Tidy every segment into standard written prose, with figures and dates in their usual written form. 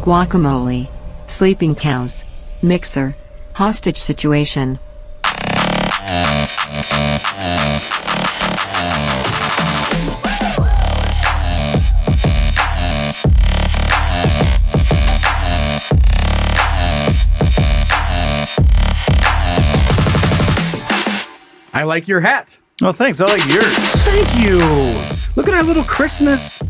Guacamole. Sleeping cows. Mixer. Hostage situation. I like your hat. Oh, thanks. I like yours. Thank you. Look at our little Christmas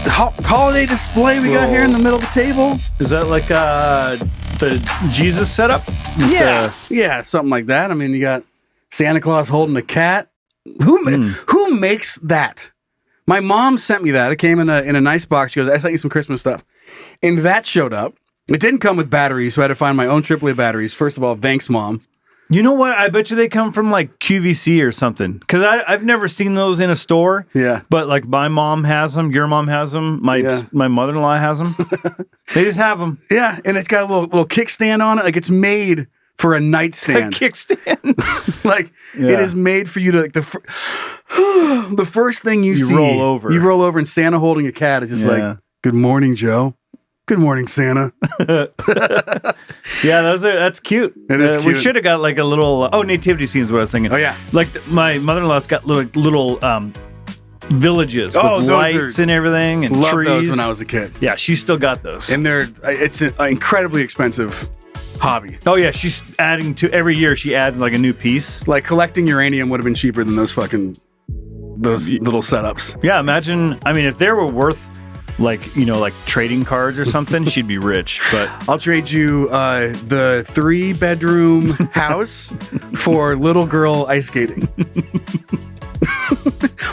holiday display we got here in the middle of the table. Is that like the Jesus setup? Yeah, something like that. I mean, you got Santa Claus holding a cat. Who makes that? My mom sent me that. It came in a nice box. She goes, I sent you some Christmas stuff. And that showed up. It didn't come with batteries, so I had to find my own AAA batteries. First of all, thanks, Mom. You know what? I bet you they come from like QVC or something. Because I've never seen those in a store. Yeah. But like my mom has them. Your mom has them. My mother-in-law has them. They just have them. Yeah. And it's got a little kickstand on it. Like it's made for a nightstand. A kickstand. Like it is made for you to like the first thing you see. Roll over. You roll over and Santa holding a cat is just like, good morning, Joe. Good morning, Santa. Yeah, that's cute. It is cute. We should have got like a little... nativity scene is what I was thinking. Oh, yeah. Like my mother-in-law's got little villages with lights and everything and loved trees. Those when I was a kid. Yeah, she's still got those. And it's an incredibly expensive hobby. Oh, yeah, she's adding to... Every year she adds like a new piece. Like collecting uranium would have been cheaper than those little setups. Yeah, imagine... I mean, if they were worth... like trading cards or something, she'd be rich. But I'll trade you the 3-bedroom house for little girl ice skating.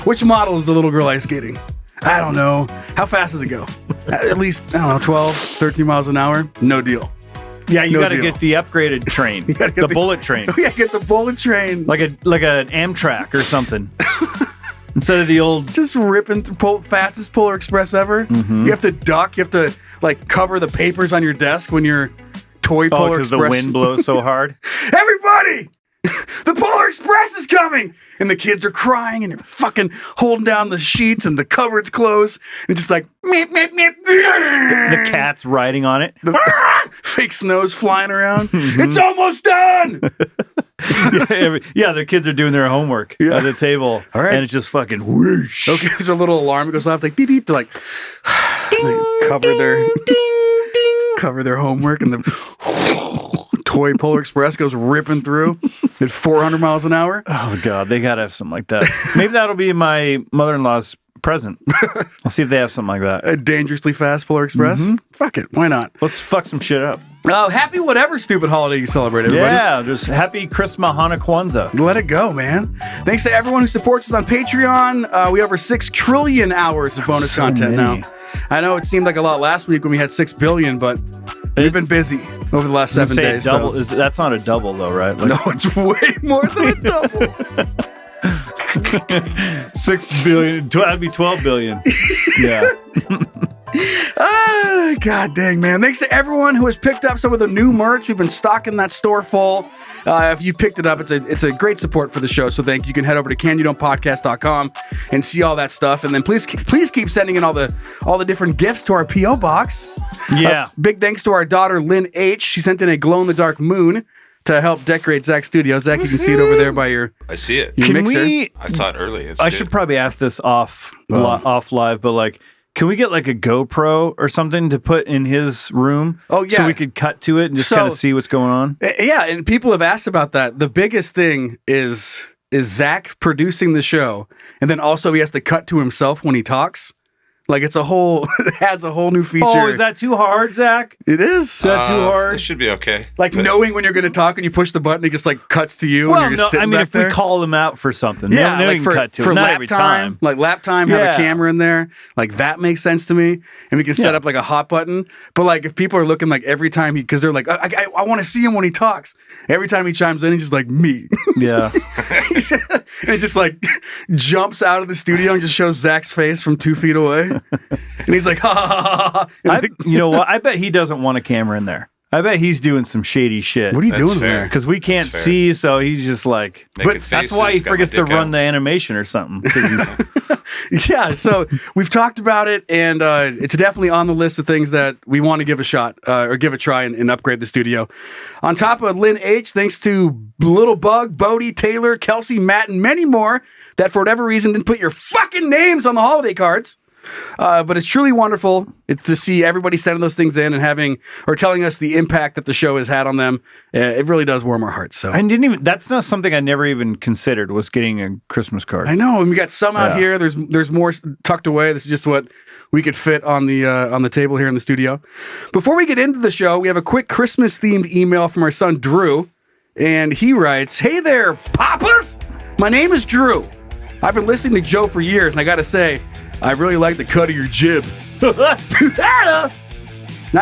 Which model is the little girl ice skating? I don't know. How fast does it go? At least, I don't know, 12, 13 miles an hour? No deal. Yeah, you got to get the upgraded train. The bullet train. Yeah, get the bullet train. Like an Amtrak or something. Instead of the old... Just ripping fastest Polar Express ever. Mm-hmm. You have to duck. You have to, like, cover the papers on your desk when your toy Polar Express... because the wind blows so hard? Everybody! The Polar Express is coming! And the kids are crying and they're fucking holding down the sheets and the cupboard's closed. And just like... Meep, meep, meep. The cat's riding on it. Fake snow's flying around. It's almost done! Their kids are doing their homework at the table. All right. And it's just fucking whoosh. Okay, there's a little alarm that goes off, like beep beep. They're like, cover their homework, and the toy Polar Express goes ripping through at 400 miles an hour. Oh God, they gotta have something like that. Maybe that'll be my mother-in-law's present. I'll see if they have something like that. A dangerously fast Polar Express. Mm-hmm. Fuck it, why not? Let's fuck some shit up. Oh, happy whatever stupid holiday you celebrate, everybody. Yeah, just happy Christmas, Hanukkah, Kwanzaa. Let it go, man. Thanks to everyone who supports us on Patreon. We have over 6 trillion hours of bonus content now. I know it seemed like a lot last week when we had 6 billion, but we've been busy over the last 7 days. That's not a double, though, right? No, it's way more than a double. 6 billion. That'd be 12 billion. Yeah. God dang, man. Thanks to everyone who has picked up some of the new merch. We've been stocking that store full. If you've picked it up, it's a great support for the show. So thank you. You can head over to canyoudontpodcast.com and see all that stuff. And then please keep sending in all the different gifts to our P.O. box. Yeah. Big thanks to our daughter, Lynn H. She sent in a glow-in-the-dark moon to help decorate Zach's studio. Zach, you can see it over there by your I see it. Your mixer. I saw it early. I should probably ask this off live, but like, can we get like a GoPro or something to put in his room? Oh, yeah. So we could cut to it and just kind of see what's going on? Yeah, and people have asked about that. The biggest thing is Zach producing the show, and then also he has to cut to himself when he talks. Like it adds a whole new feature. Oh, is that too hard, Zach? It is. Is that too hard? It should be okay. Like knowing when you're going to talk and you push the button, it just like cuts to you. Well, and you're just sitting back there. We call them out for something, yeah, then like we can cut to it. For Not lap every time, like lap time, have a camera in there. Like that makes sense to me, and we can set up like a hot button. But like if people are looking like every time because they're like, I want to see him when he talks. Every time he chimes in, he's just like me. Yeah, and it just like jumps out of the studio and just shows Zach's face from 2 feet away. And he's like, ha ha ha ha. You know what? I bet he doesn't want a camera in there. I bet he's doing some shady shit. What are you That's doing fair. there? Because we can't see, so he's just like. Making That's why he faces, got my forgets to dick run out. the animation or something. 'Cause he's, Yeah, so we've talked about it, and it's definitely on the list of things that we want to give a shot or give a try and upgrade the studio. On top of Lynn H, thanks to Little Bug, Bodie, Taylor, Kelsey, Matt, and many more that for whatever reason didn't put your fucking names on the holiday cards. But it's truly wonderful to see everybody sending those things in and having or telling us the impact that the show has had on them. It really does warm our hearts. So I didn't even. That's not something I never even considered was getting a Christmas card. I know, and we got some out here. There's more tucked away. This is just what we could fit on the table here in the studio. Before we get into the show, we have a quick Christmas themed email from our son Drew, and he writes, "Hey there, papas! My name is Drew. I've been listening to Joe for years, and I got to say, I really like the cut of your jib." Now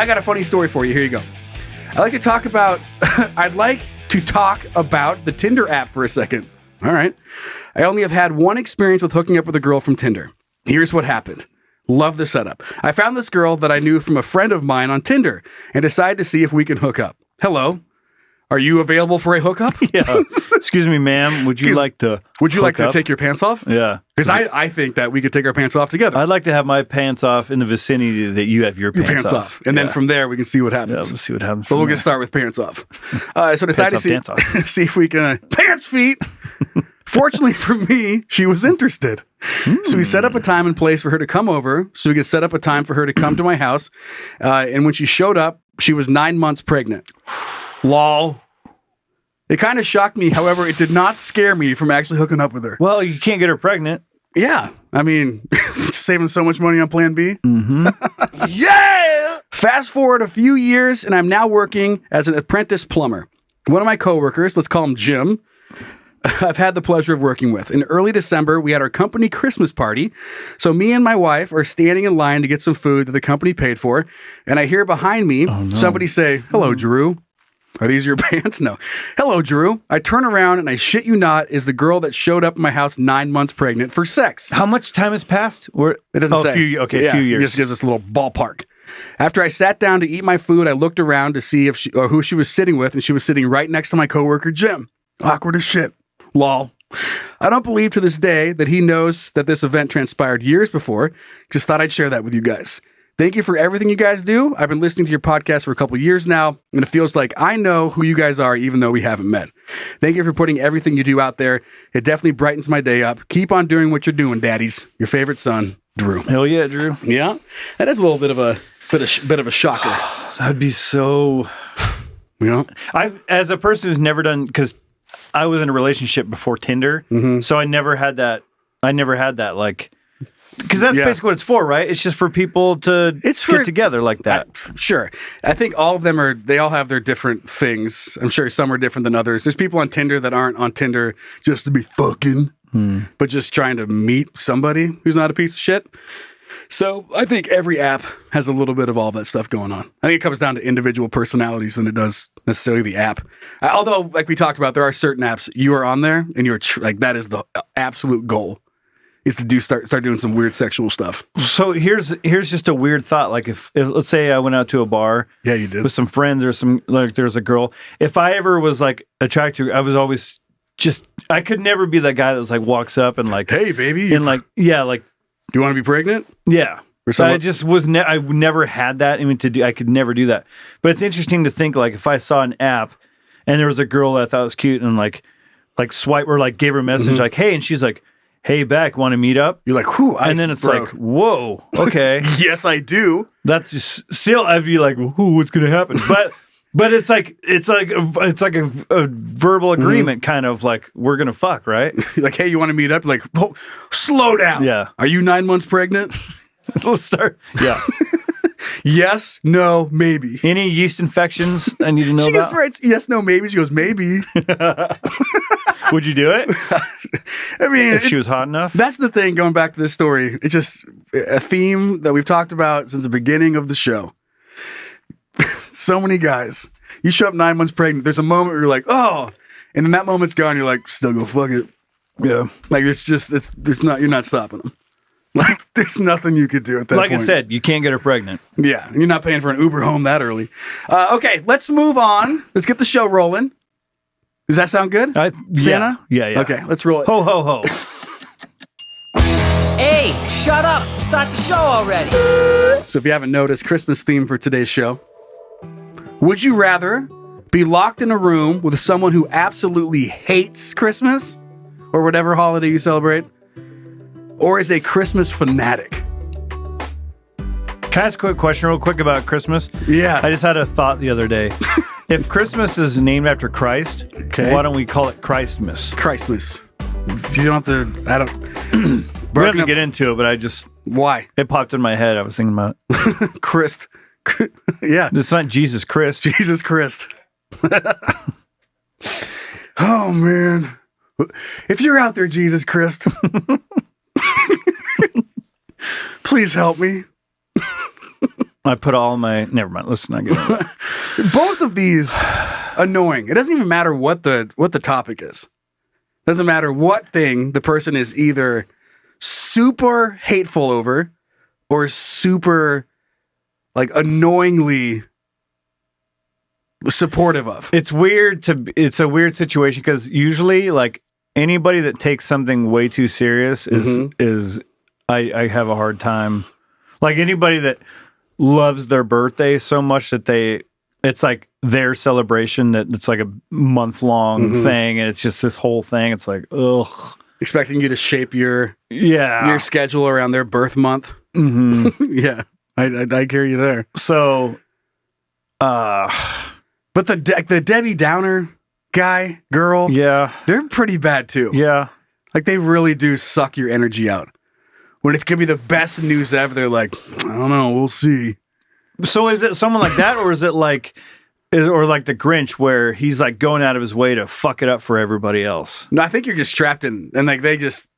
I got a funny story for you. Here you go. I'd like to talk about the Tinder app for a second. All right. I only have had one experience with hooking up with a girl from Tinder. Here's what happened. Love the setup. I found this girl that I knew from a friend of mine on Tinder and decided to see if we can hook up. Hello. Are you available for a hookup? Yeah. Excuse me, ma'am. Would you like to take your pants off? Yeah. Because I think that we could take our pants off together. I'd like to have my pants off in the vicinity that you have your pants off. And then from there, we can see what happens. Yeah, we'll see what happens. But we'll get start with pants off. So decided to see if we can... pants feet! Fortunately for me, she was interested. So we set up a time and place for her to come over so we could set up a time for her to come to my house. And when she showed up, she was 9 months pregnant. Lol. It kind of shocked me. However, it did not scare me from actually hooking up with her. Well, you can't get her pregnant. Yeah. I mean, saving so much money on Plan B. Mm-hmm. Yeah! Fast forward a few years, and I'm now working as an apprentice plumber. One of my coworkers, let's call him Jim, I've had the pleasure of working with. In early December, we had our company Christmas party. So me and my wife are standing in line to get some food that the company paid for. And I hear behind me somebody say, "Hello, Drew. Are these your pants?" No. "Hello, Drew." I turn around and I shit you not is the girl that showed up in my house 9 months pregnant for sex. How much time has passed? It doesn't say. A few years. It just gives us a little ballpark. After I sat down to eat my food, I looked around to see if who she was sitting with, and she was sitting right next to my coworker, Jim. Awkward as shit. Lol. I don't believe to this day that he knows that this event transpired years before. Just thought I'd share that with you guys. Thank you for everything you guys do. I've been listening to your podcast for a couple years now, and it feels like I know who you guys are, even though we haven't met. Thank you for putting everything you do out there. It definitely brightens my day up. Keep on doing what you're doing, daddies. Your favorite son, Drew. Hell yeah, Drew. Yeah, that is a little bit of a shocker. That'd be so. Yeah, as a person who's never done, because I was in a relationship before Tinder, so I never had that. Like. Because that's basically what it's for, right? It's just for people to get together like that. Sure. I think all of them they all have their different things. I'm sure some are different than others. There's people on Tinder that aren't on Tinder just to be fucking, but just trying to meet somebody who's not a piece of shit. So I think every app has a little bit of all that stuff going on. I think it comes down to individual personalities than it does necessarily the app. Although, like we talked about, there are certain apps you are on there and you're like, that is the absolute goal. Is to start doing some weird sexual stuff. So here's just a weird thought. Like if let's say I went out to a bar, you did, with some friends or there's a girl. If I ever was like attracted, I was always I could never be that guy that was like walks up and like, "Hey, baby," and like, yeah, like, "Do you want to be pregnant?" Yeah. So I just was I never had that. I mean, I could never do that. But it's interesting to think like if I saw an app and there was a girl that I thought was cute and like swipe or like gave her a message like, "Hey," and she's like, "Hey, Beck, want to meet up?" You're like, "Whew," and then it's like, "Whoa, okay." Yes, I do. That's just still. I'd be like, "Who? What's going to happen?" But it's like a verbal agreement, kind of like we're gonna fuck, right? Like, "Hey, you want to meet up?" Like, oh, slow down. Yeah. Are you 9 months pregnant? Let's start. Yeah. Yes, no, maybe. Any yeast infections I need to know about? She about? just writes yes, no, maybe. She goes, maybe. Would you do it? I mean, if she was hot enough? That's the thing, going back to this story. It's just a theme that we've talked about since the beginning of the show. So many guys. You show up 9 months pregnant. There's a moment where you're like, oh. And then that moment's gone. You're like, still go fuck it. Yeah. Like, you're not stopping them. Like, there's nothing you could do at that Like point. I said, you can't get her pregnant. Yeah, you're not paying for an Uber home that early. Okay, let's move on. Let's get the show rolling. Does that sound good? Santa? Yeah. Okay, let's roll it. Ho, ho, ho. Hey, shut up. Start the show already. So if you haven't noticed, Christmas theme for today's show. Would you rather be locked in a room with someone who absolutely hates Christmas or whatever holiday you celebrate, or is a Christmas fanatic? Can I ask a quick question real quick about Christmas? Yeah. I just had a thought the other day. If Christmas is named after Christ, why don't we call it Christmas? Christmas. You don't have to, I don't... We have to get into it, but I just... Why? It popped in my head. I was thinking about it. Christ. Yeah. It's not Jesus Christ. Jesus Christ. Oh, man. If you're out there, Jesus Christ, please help me. I put all my... Never mind. Let's not get into it. Both of these, annoying. It doesn't even matter what the topic is. Doesn't matter what thing the person is either super hateful over or super, like, annoyingly supportive of. It's a weird situation because usually, like, anybody that takes something way too serious is I have a hard time. Like, anybody that loves their birthday so much that it's like their celebration, that it's like a month-long thing, and it's just this whole thing. It's like, ugh. Expecting you to shape your Yeah. schedule around their birth month. Yeah, I hear you there. So, But the Debbie Downer guy, girl, yeah. they're pretty bad too. Yeah. Like, they really do suck your energy out. When it's gonna be the best news ever, they're like, I don't know, we'll see. So is it someone like that, or is it like the Grinch, where he's like going out of his way to fuck it up for everybody else? No, I think you're just trapped in, and like they just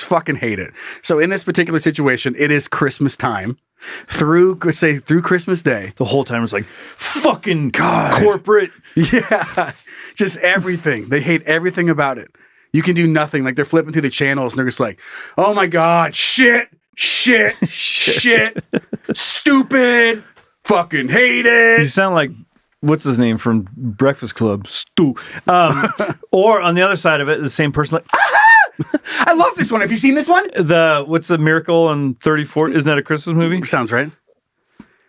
fucking hate it. So in this particular situation, it is Christmas time through Christmas Day. The whole time it's like, fucking God. corporate. Yeah, just everything. They hate everything about it. You can do nothing. Like, they're flipping through the channels and they're just like, oh my God, shit, stupid, fucking hate You it. sound like, what's his name from Breakfast Club? Stu. Or on the other side of it, the same person, like, I love this one. Have you seen this one? what's the Miracle on 34th? Isn't that a Christmas movie? Sounds right.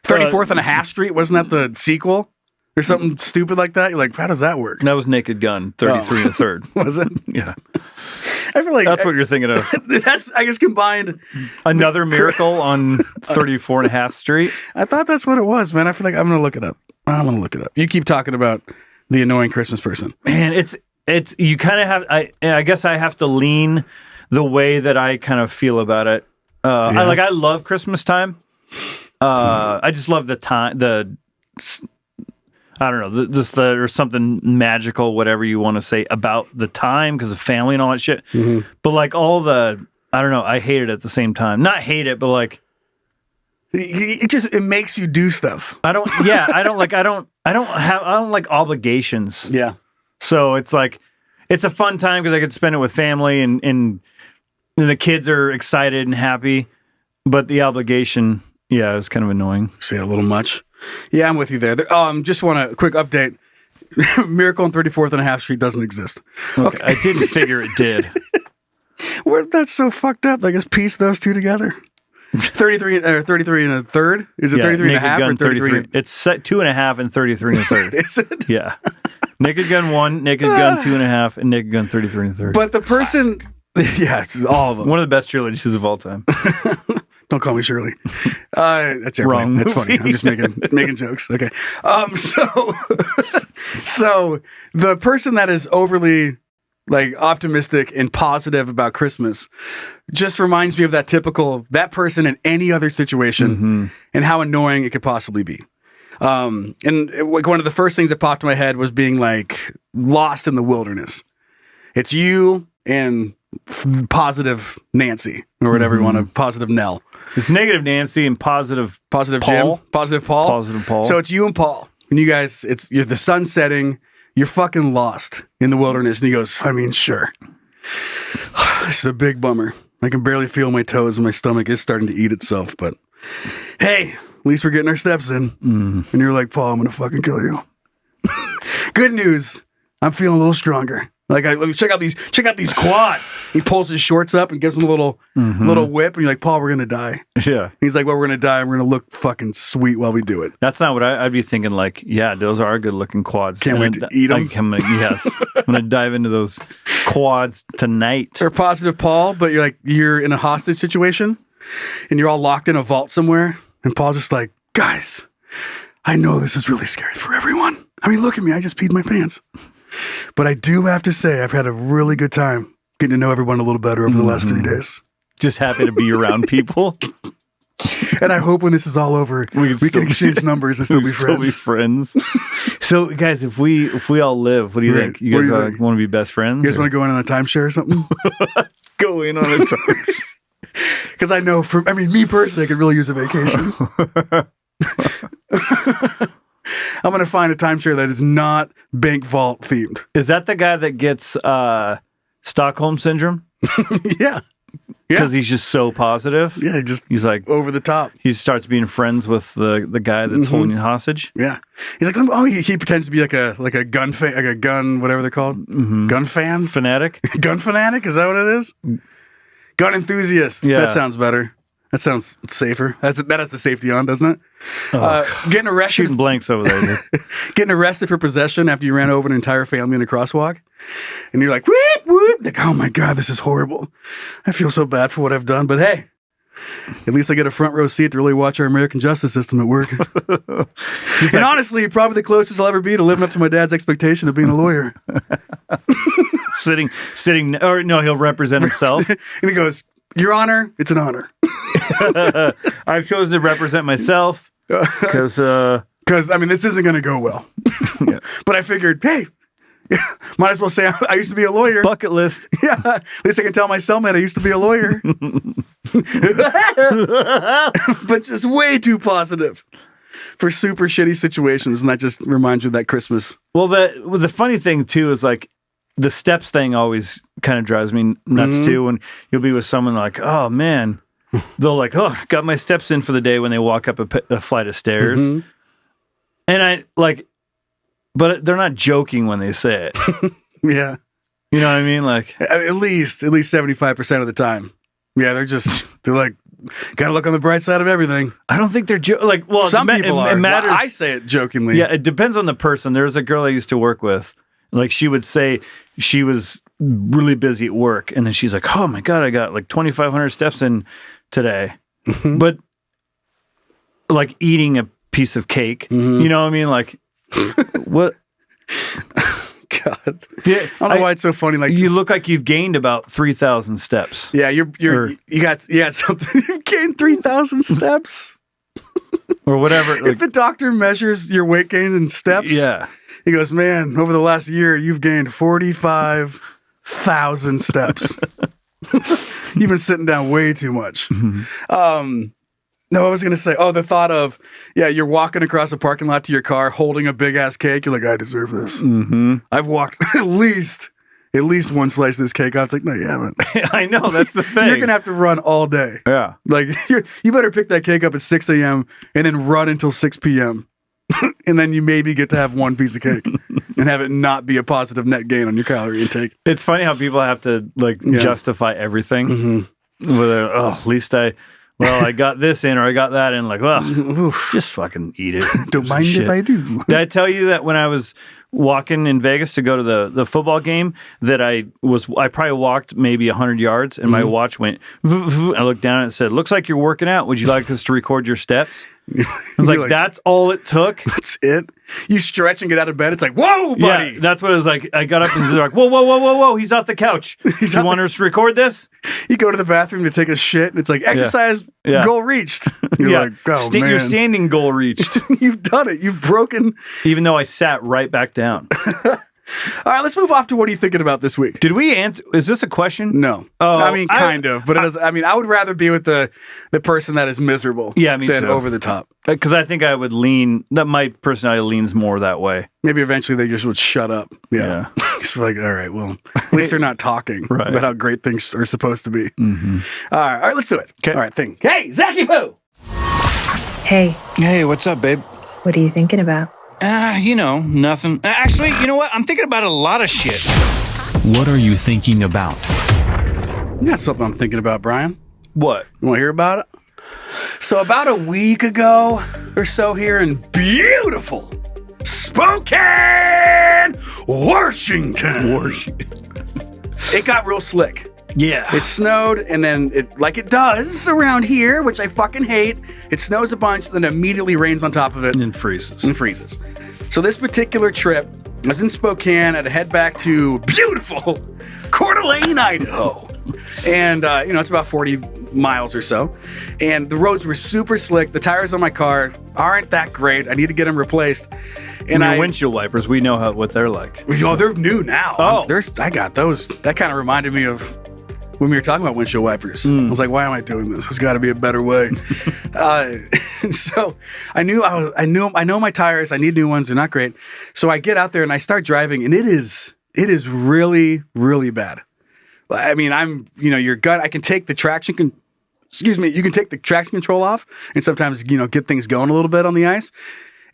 34th and a half Street. Wasn't that the sequel? Or something stupid like that? You're like, how does that work? That was Naked Gun, 33 and a third. Was it? Yeah. I feel like That's what you're thinking of. that's, I guess, combined. Another Miracle on 34 and a half Street. I thought that's what it was, man. I feel like I'm going to look it up. You keep talking about the annoying Christmas person. Man, it's you kind of have, I guess I have to lean the way that I kind of feel about it. I love Christmas time. I just love the time, I don't know, there's something magical, whatever you want to say, about the time because of family and all that shit. But like I don't know, I hate it at the same time. Not hate it, but like it makes you do stuff. I don't like obligations. Yeah. So it's like, it's a fun time because I could spend it with family and the kids are excited and happy, but the obligation, yeah, it's kind of annoying. Say a little much. Yeah, I'm with you there. Just want a quick update. Miracle on 34th and a half Street doesn't exist. Okay. I didn't figure it did. That's so fucked up. I guess piece those two together. 33 and a third? Is it 33 and a half or 33? It's set 2.5 and 33 and a third. Is it? Yeah. Naked Gun 1, Naked Gun 2.5, and Naked Gun 33 and a third. But the person... Yeah, it's all of them. One of the best trilogies of all time. Don't call me Shirley. That's airplane. Wrong That's movie. funny. I'm just making jokes. Okay. So the person that is overly like optimistic and positive about Christmas just reminds me of that person in any other situation and how annoying it could possibly be. And like one of the first things that popped in my head was being like lost in the wilderness. It's you and positive Nancy or whatever you want to, positive Nell. It's negative Nancy and positive Paul. Jim. Positive Paul. Positive Paul. So it's you and Paul. And you guys, you're the sun setting. You're fucking lost in the wilderness. And he goes, I mean, sure. This is a big bummer. I can barely feel my toes and my stomach is starting to eat itself. But hey, at least we're getting our steps in. And you're like, Paul, I'm going to fucking kill you. Good news. I'm feeling a little stronger. Like, let me check out these quads. He pulls his shorts up and gives him a little whip. And you're like, Paul, we're going to die. Yeah. He's like, well, we're going to die and we're going to look fucking sweet while we do it. That's not what I'd be thinking. Like, yeah, those are good looking quads. Can't wait to eat them. Yes. I'm going to dive into those quads tonight. They're positive, Paul, but you're in a hostage situation and you're all locked in a vault somewhere. And Paul's just like, guys, I know this is really scary for everyone. I mean, look at me. I just peed my pants. But I do have to say, I've had a really good time getting to know everyone a little better over the last 3 days. Just happy to be around people. And I hope when this is all over, we can exchange numbers and still be friends. So, guys, if we all live, what do you think? You guys want to be best friends? You guys want to go in on a timeshare or something? Go in on a timeshare. Because I know, me personally, I could really use a vacation. I'm going to find a timeshare that is not bank vault themed. Is that the guy that gets Stockholm syndrome? Yeah. Because he's just so positive. Yeah, he's like over the top. He starts being friends with the guy that's holding you hostage. Yeah, he's like, oh, he pretends to be like a gun fan, like a gun, whatever they're called, gun fan, fanatic, gun fanatic. Is that what it is? Gun enthusiast. Yeah, that sounds better. That sounds safer. That has the safety on, doesn't it? Getting arrested. Shooting blanks over there. Dude. Getting arrested for possession after you ran over an entire family in a crosswalk. And you're like, whoop, whoop. Like, oh my God, this is horrible. I feel so bad for what I've done. But hey, at least I get a front row seat to really watch our American justice system at work. And honestly, probably the closest I'll ever be to living up to my dad's expectation of being a lawyer. sitting, or no, he'll represent himself. And he goes, Your Honor, it's an honor. I've chosen to represent myself because this isn't going to go well. Yeah. But I figured, hey, might as well say I used to be a lawyer. Bucket list. Yeah, at least I can tell my cellmate I used to be a lawyer. But just way too positive for super shitty situations, and that just reminds you of that Christmas. Well, the funny thing too is like the steps thing always kind of drives me nuts too. When you'll be with someone like, oh man. They'll like, oh, got my steps in for the day when they walk up a flight of stairs. And I like, but they're not joking when they say it. Yeah. You know what I mean? Like at least 75% of the time. Yeah. They're like, gotta look on the bright side of everything. I don't think they're like, well, some people are. It matters. I say it jokingly. Yeah. It depends on the person. There's a girl I used to work with. Like she would say she was really busy at work. And then she's like, oh my God, I got like 2,500 steps in today, but like eating a piece of cake, you know what I mean? Like, what? God, yeah, I don't know why it's so funny. Like, you look like you've gained about 3,000 steps. Yeah, you got something. You've gained 3,000 steps, or whatever. If the doctor measures your weight gain in steps, yeah, he goes, "Man, over the last year, you've gained 45,000 steps." You've been sitting down way too much. No, I was going to say, the thought of, you're walking across a parking lot to your car holding a big ass cake. You're like, I deserve this. I've walked at least one slice of this cake off. It's like, no, you haven't. I know, that's the thing. You're going to have to run all day. Yeah. Like, you better pick that cake up at 6 a.m. and then run until 6 p.m. And then you maybe get to have one piece of cake and have it not be a positive net gain on your calorie intake. It's funny how people have to justify everything. At least I got this in or I got that in. Like, well, just fucking eat it. Don't mind if I do. Did I tell you that when I was walking in Vegas to go to the football game that I probably walked maybe 100 yards and my watch went, I looked down and it said, looks like you're working out. Would you like us to record your steps? I was like, that's all it took? That's it? You stretch and get out of bed. It's like, whoa, buddy. Yeah, that's what it was like. I got up and they're like, whoa. He's off the couch. You want us to record this? You go to the bathroom to take a shit and it's like, exercise goal reached. You're like, oh, man. Your standing goal reached. You've done it. You've broken. Even though I sat right back down. All right, let's move off to what are you thinking about this week? Did we answer? Is this a question? No. Oh, I mean, kind of, but it is. I mean, I would rather be with the person that is miserable. Yeah, me than too. over the top. Because I think I would lean. That my personality leans more that way. Maybe eventually they just would shut up. Yeah. It's like, all right, well, at least they're not talking about how great things are supposed to be. Mm-hmm. All right, let's do it. Okay. All right, think. Hey, Zachy Poo! Hey, Hey, what's up, babe? what are you thinking about? Nothing. Actually, you know what? I'm thinking about a lot of shit. What are you thinking about? Got something I'm thinking about, Brian. What? You want to hear about it? So about a week ago or so here in beautiful Spokane, Washington. It got real slick. Yeah. It snowed, and then it, like it does around here, which I fucking hate, it snows a bunch, then immediately rains on top of it. And freezes. And freezes. So this particular trip, I was in Spokane. I had to head back to beautiful Coeur d'Alene, Idaho. And, it's about 40 miles or so. And the roads were super slick. The tires on my car aren't that great. I need to get them replaced. And your windshield wipers, we know what they're like. Oh, they're new now. Oh. I got those. That kind of reminded me of when we were talking about windshield wipers. I was like, why am I doing this? There's got to be a better way. So I know my tires. I need new ones. They're not great. So I get out there and I start driving, and it is really, really bad. I mean, your gut. I can take the traction. You can take the traction control off, and sometimes get things going a little bit on the ice.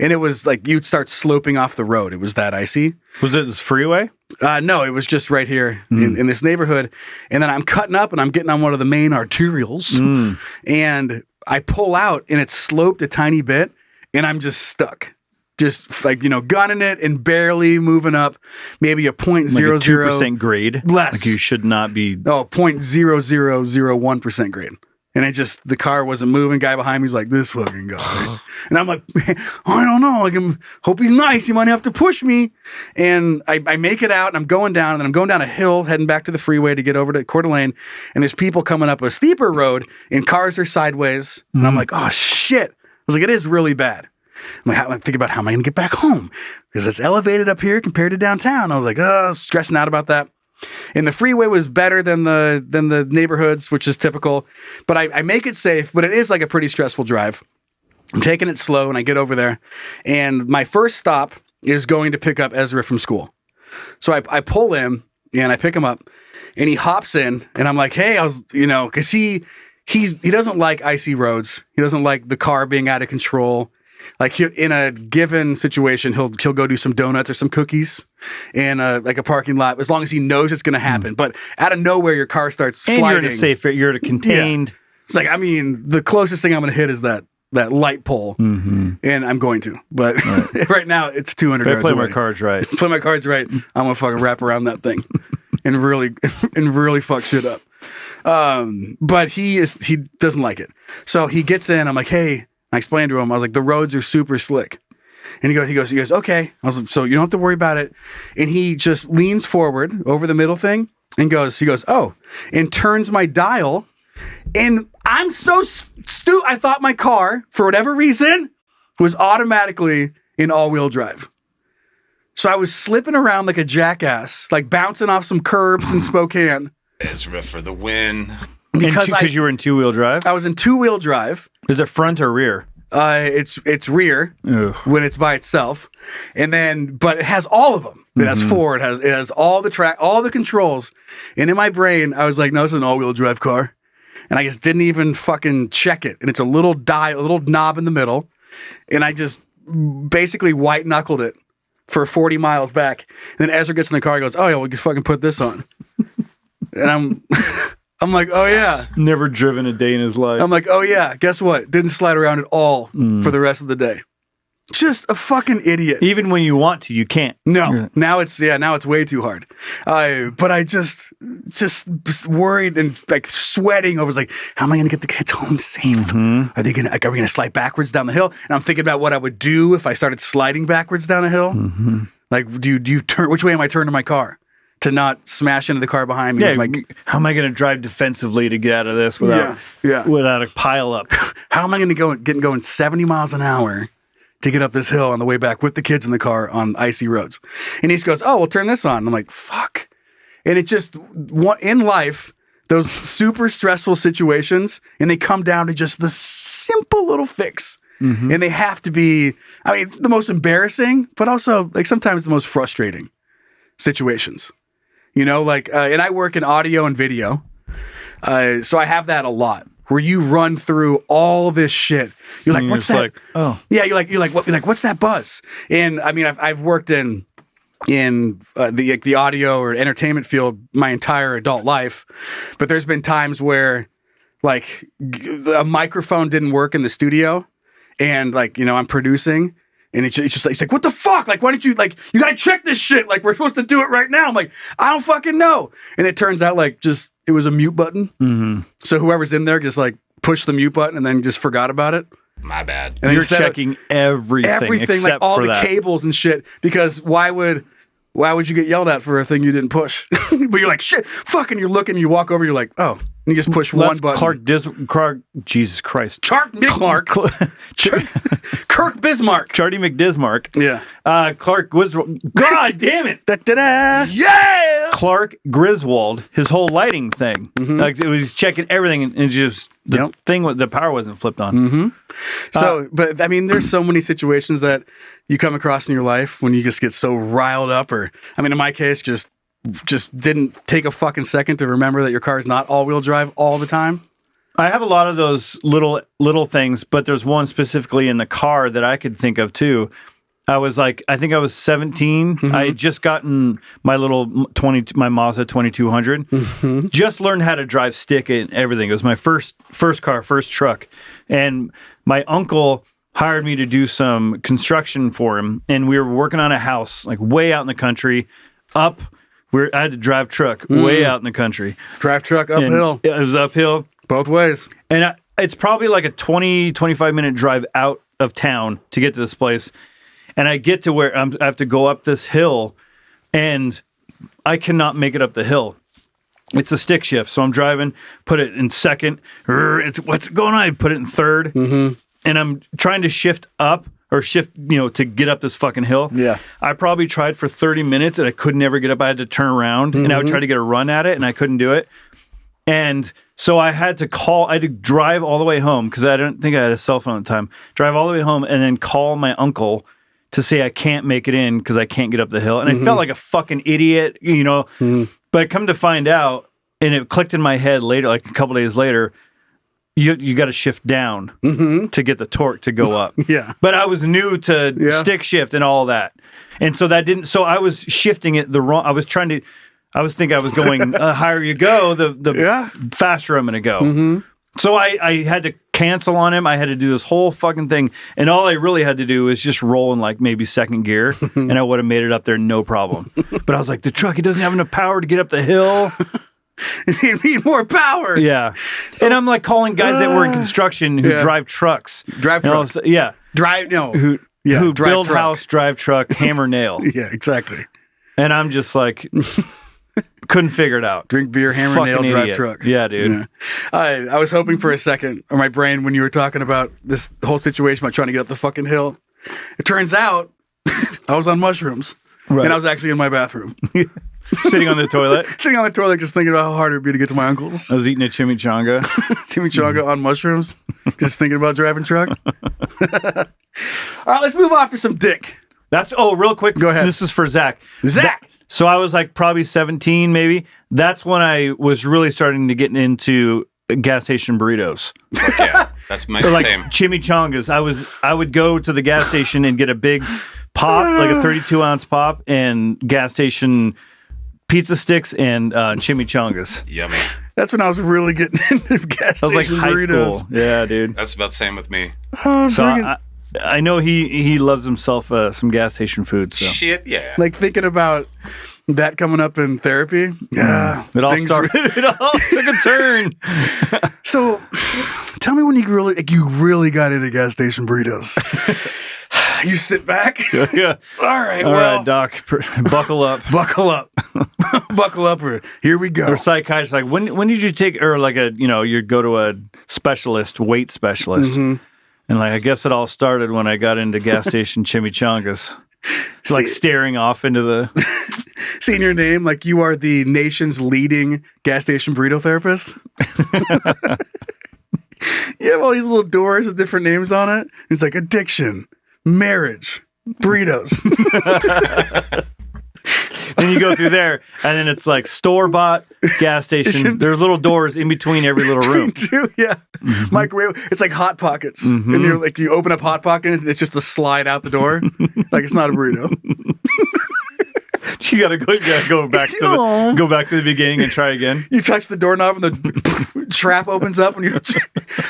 And it was like you'd start sloping off the road. It was that icy. Was it this freeway? No, it was just right here in this neighborhood. And then I'm cutting up and I'm getting on one of the main arterials. And I pull out and it's sloped a tiny bit and I'm just stuck. Just like, gunning it and barely moving up. Maybe a 0.00. Like a 2% grade? Less. Like you should not be. Oh, 0.0001% grade. And the car wasn't moving. Guy behind me's like, this fucking guy. And I'm like, I don't know. Like, hope he's nice. He might have to push me. And I make it out and I'm going down. And then I'm going down a hill, heading back to the freeway to get over to Coeur d'Alene. And there's people coming up a steeper road and cars are sideways. And I'm like, oh, shit. I was like, it is really bad. I'm thinking about how am I going to get back home? Because it's elevated up here compared to downtown. I was like, stressing out about that. And the freeway was better than the neighborhoods, which is typical. But I make it safe, but it is like a pretty stressful drive. I'm taking it slow, and I get over there. And my first stop is going to pick up Ezra from school. So I pull in, and I pick him up, and he hops in, and I'm like, hey, because he doesn't like icy roads. He doesn't like the car being out of control. Like in a given situation, he'll go do some donuts or some cookies in like a parking lot, as long as he knows it's going to happen. But out of nowhere, your car starts sliding. And you're in a safe, you're in a contained. Yeah. It's like, the closest thing I'm going to hit is that light pole, and I'm going to. But right now, it's 200 yards away. Play my cards right. Play my cards right. I'm going to fucking wrap around that thing and really fuck shit up. But he doesn't like it. So he gets in. I'm like, hey. I explained to him, I was like, the roads are super slick. And he goes, okay. I was like, so you don't have to worry about it. And he just leans forward over the middle thing and he goes, oh, and turns my dial. And I'm so stupid. I thought my car, for whatever reason, was automatically in all-wheel drive. So I was slipping around like a jackass, like bouncing off some curbs in Spokane. Ezra for the win. Because you were in two-wheel drive? I was in two-wheel drive. Is it front or rear? It's rear. Ugh. When it's by itself, but it has all of them. It has four. It has all the track, all the controls. And in my brain, I was like, no, it's an all-wheel drive car, and I just didn't even fucking check it. And it's a little knob in the middle, and I just basically white knuckled it for 40 miles back. And then Ezra gets in the car and goes, oh yeah, we'll just fucking put this on. And I'm like, oh yeah. Never driven a day in his life. I'm like, oh yeah, guess what? Didn't slide around at all for the rest of the day. Just a fucking idiot. Even when you want to, you can't. No. Now it's way too hard. But I just worried and like sweating over, like, how am I going to get the kids home safe? Are we going to slide backwards down the hill? And I'm thinking about what I would do if I started sliding backwards down a hill. Like, do you turn? Which way am I turning my car to not smash into the car behind me? Yeah. How am I going to drive defensively to get out of this without a pile up? How am I going to going 70 miles an hour to get up this hill on the way back with the kids in the car on icy roads. And he just goes, oh, we'll turn this on. And I'm like, fuck. And it just, in life, those super stressful situations, and they come down to just the simple little fix. Mm-hmm. And they have to be, I mean, the most embarrassing, but also like sometimes the most frustrating situations. You know, like, and I work in audio and video. So I have that a lot. Where you run through all this shit, you're like, "What's that?" Yeah, you're like, "What's that buzz?" And I mean, I've worked in the audio or entertainment field my entire adult life, but there's been times where like a microphone didn't work in the studio, and like I'm producing. And it's just like, he's like, what the fuck? Like, why don't you, like, you gotta check this shit. Like, we're supposed to do it right now. I'm like, I don't fucking know. And it turns out, like, just, it was a mute button. Mm-hmm. So whoever's in there just, like, pushed the mute button and then just forgot about it. My bad. And you're checking everything like all the cables and shit. Because why would you get yelled at for a thing you didn't push? But you're like, shit, fucking, you're looking, you walk over, you're like, oh. And you just push one button. Clark, Jesus Christ. Kirk Bismarck. Charty McDismarck. Yeah. Clark Griswold. God damn it. Da-da-da. Yeah. Clark Griswold, his whole lighting thing. Mm-hmm. Like, it was checking everything and just the the power wasn't flipped on. Mm-hmm. So, but I mean, there's so many situations that you come across in your life when you just get so riled up, or, I mean, in my case, just didn't take a fucking second to remember that your car is not all-wheel drive all the time. I have a lot of those little things, but there's one specifically in the car that I could think of too. I was like, I think I was 17. Mm-hmm. I had just gotten my my Mazda 2200. Mm-hmm. Just learned how to drive stick and everything. It was my first car, first truck. And my uncle hired me to do some construction for him. And we were working on a house, like way out in the country, I had to drive truck way out in the country. Drive truck uphill. And it was uphill. Both ways. And it's probably like a 20, 25-minute drive out of town to get to this place. And I get to where I have to go up this hill, and I cannot make it up the hill. It's a stick shift. So I'm driving, put it in second. What's going on? I put it in third. Mm-hmm. And I'm trying to shift up. Or shift, to get up this fucking hill. Yeah. I probably tried for 30 minutes and I could never get up. I had to turn around and I would try to get a run at it and I couldn't do it. And so I had to drive all the way home because I don't think I had a cell phone at the time. Drive all the way home and then call my uncle to say I can't make it in because I can't get up the hill. And I felt like a fucking idiot, But I come to find out, and it clicked in my head later, like a couple days later, You got to shift down to get the torque to go up. Yeah. But I was new to stick shift and all that. And so so I was shifting it the wrong, I was thinking I was going, higher you go, the faster I'm going to go. Mm-hmm. So I had to cancel on him. I had to do this whole fucking thing. And all I really had to do was just roll in like maybe second gear and I would have made it up there no problem. But I was like, the truck, it doesn't have enough power to get up the hill. You need more power. Yeah. So, and I'm like calling guys that were in construction who drive trucks. Drive trucks. Who build truck. House, drive truck, hammer, nail. Yeah, exactly. And I'm just like, couldn't figure it out. Drink beer, hammer, fucking nail, drive idiot. truck. Yeah, dude. Yeah. I was hoping for a second, or my brain, when you were talking about this whole situation about trying to get up the fucking hill. It turns out I was on mushrooms. Right. And I was actually in my bathroom. Sitting on the toilet? Sitting on the toilet, just thinking about how hard it would be to get to my uncle's. I was eating a chimichanga. Chimichanga on mushrooms. Just thinking about driving truck. All right, let's move on for some dick. Real quick. Go ahead. This is for Zach. Zach! So I was like probably 17 maybe. That's when I was really starting to get into gas station burritos. Yeah, that's my same. Chimichangas. I would go to the gas station and get a big pop, like a 32-ounce pop, and gas station pizza sticks and chimichangas. Yummy. That's when I was really getting into gas station burritos. That was like high school. Yeah, dude. That's about the same with me. So I know he loves himself some gas station food. So. Shit, yeah. Like thinking about that coming up in therapy. Yeah. It all took a turn. So tell me when you really got into gas station burritos. You sit back. Yeah. All right, Doc. Buckle up. Buckle up. Buckle up. Here we go. Or psychiatrist, like, when did you take, or like you'd go to a specialist, weight specialist. Mm-hmm. And like, I guess it all started when I got into gas station chimichangas. Like staring off into the... Seeing your name, like you are the nation's leading gas station burrito therapist. You have all these little doors with different names on it. It's like addiction, marriage, burritos. Then you go through there, and then it's like store-bought gas station. There's little doors in between every little room. Yeah. Microwave. It's like Hot Pockets. And you're like, you open up Hot Pocket, and it's just a slide out the door. Like it's not a burrito. You gotta go back to the beginning and try again. You touch the doorknob and the trap opens up and you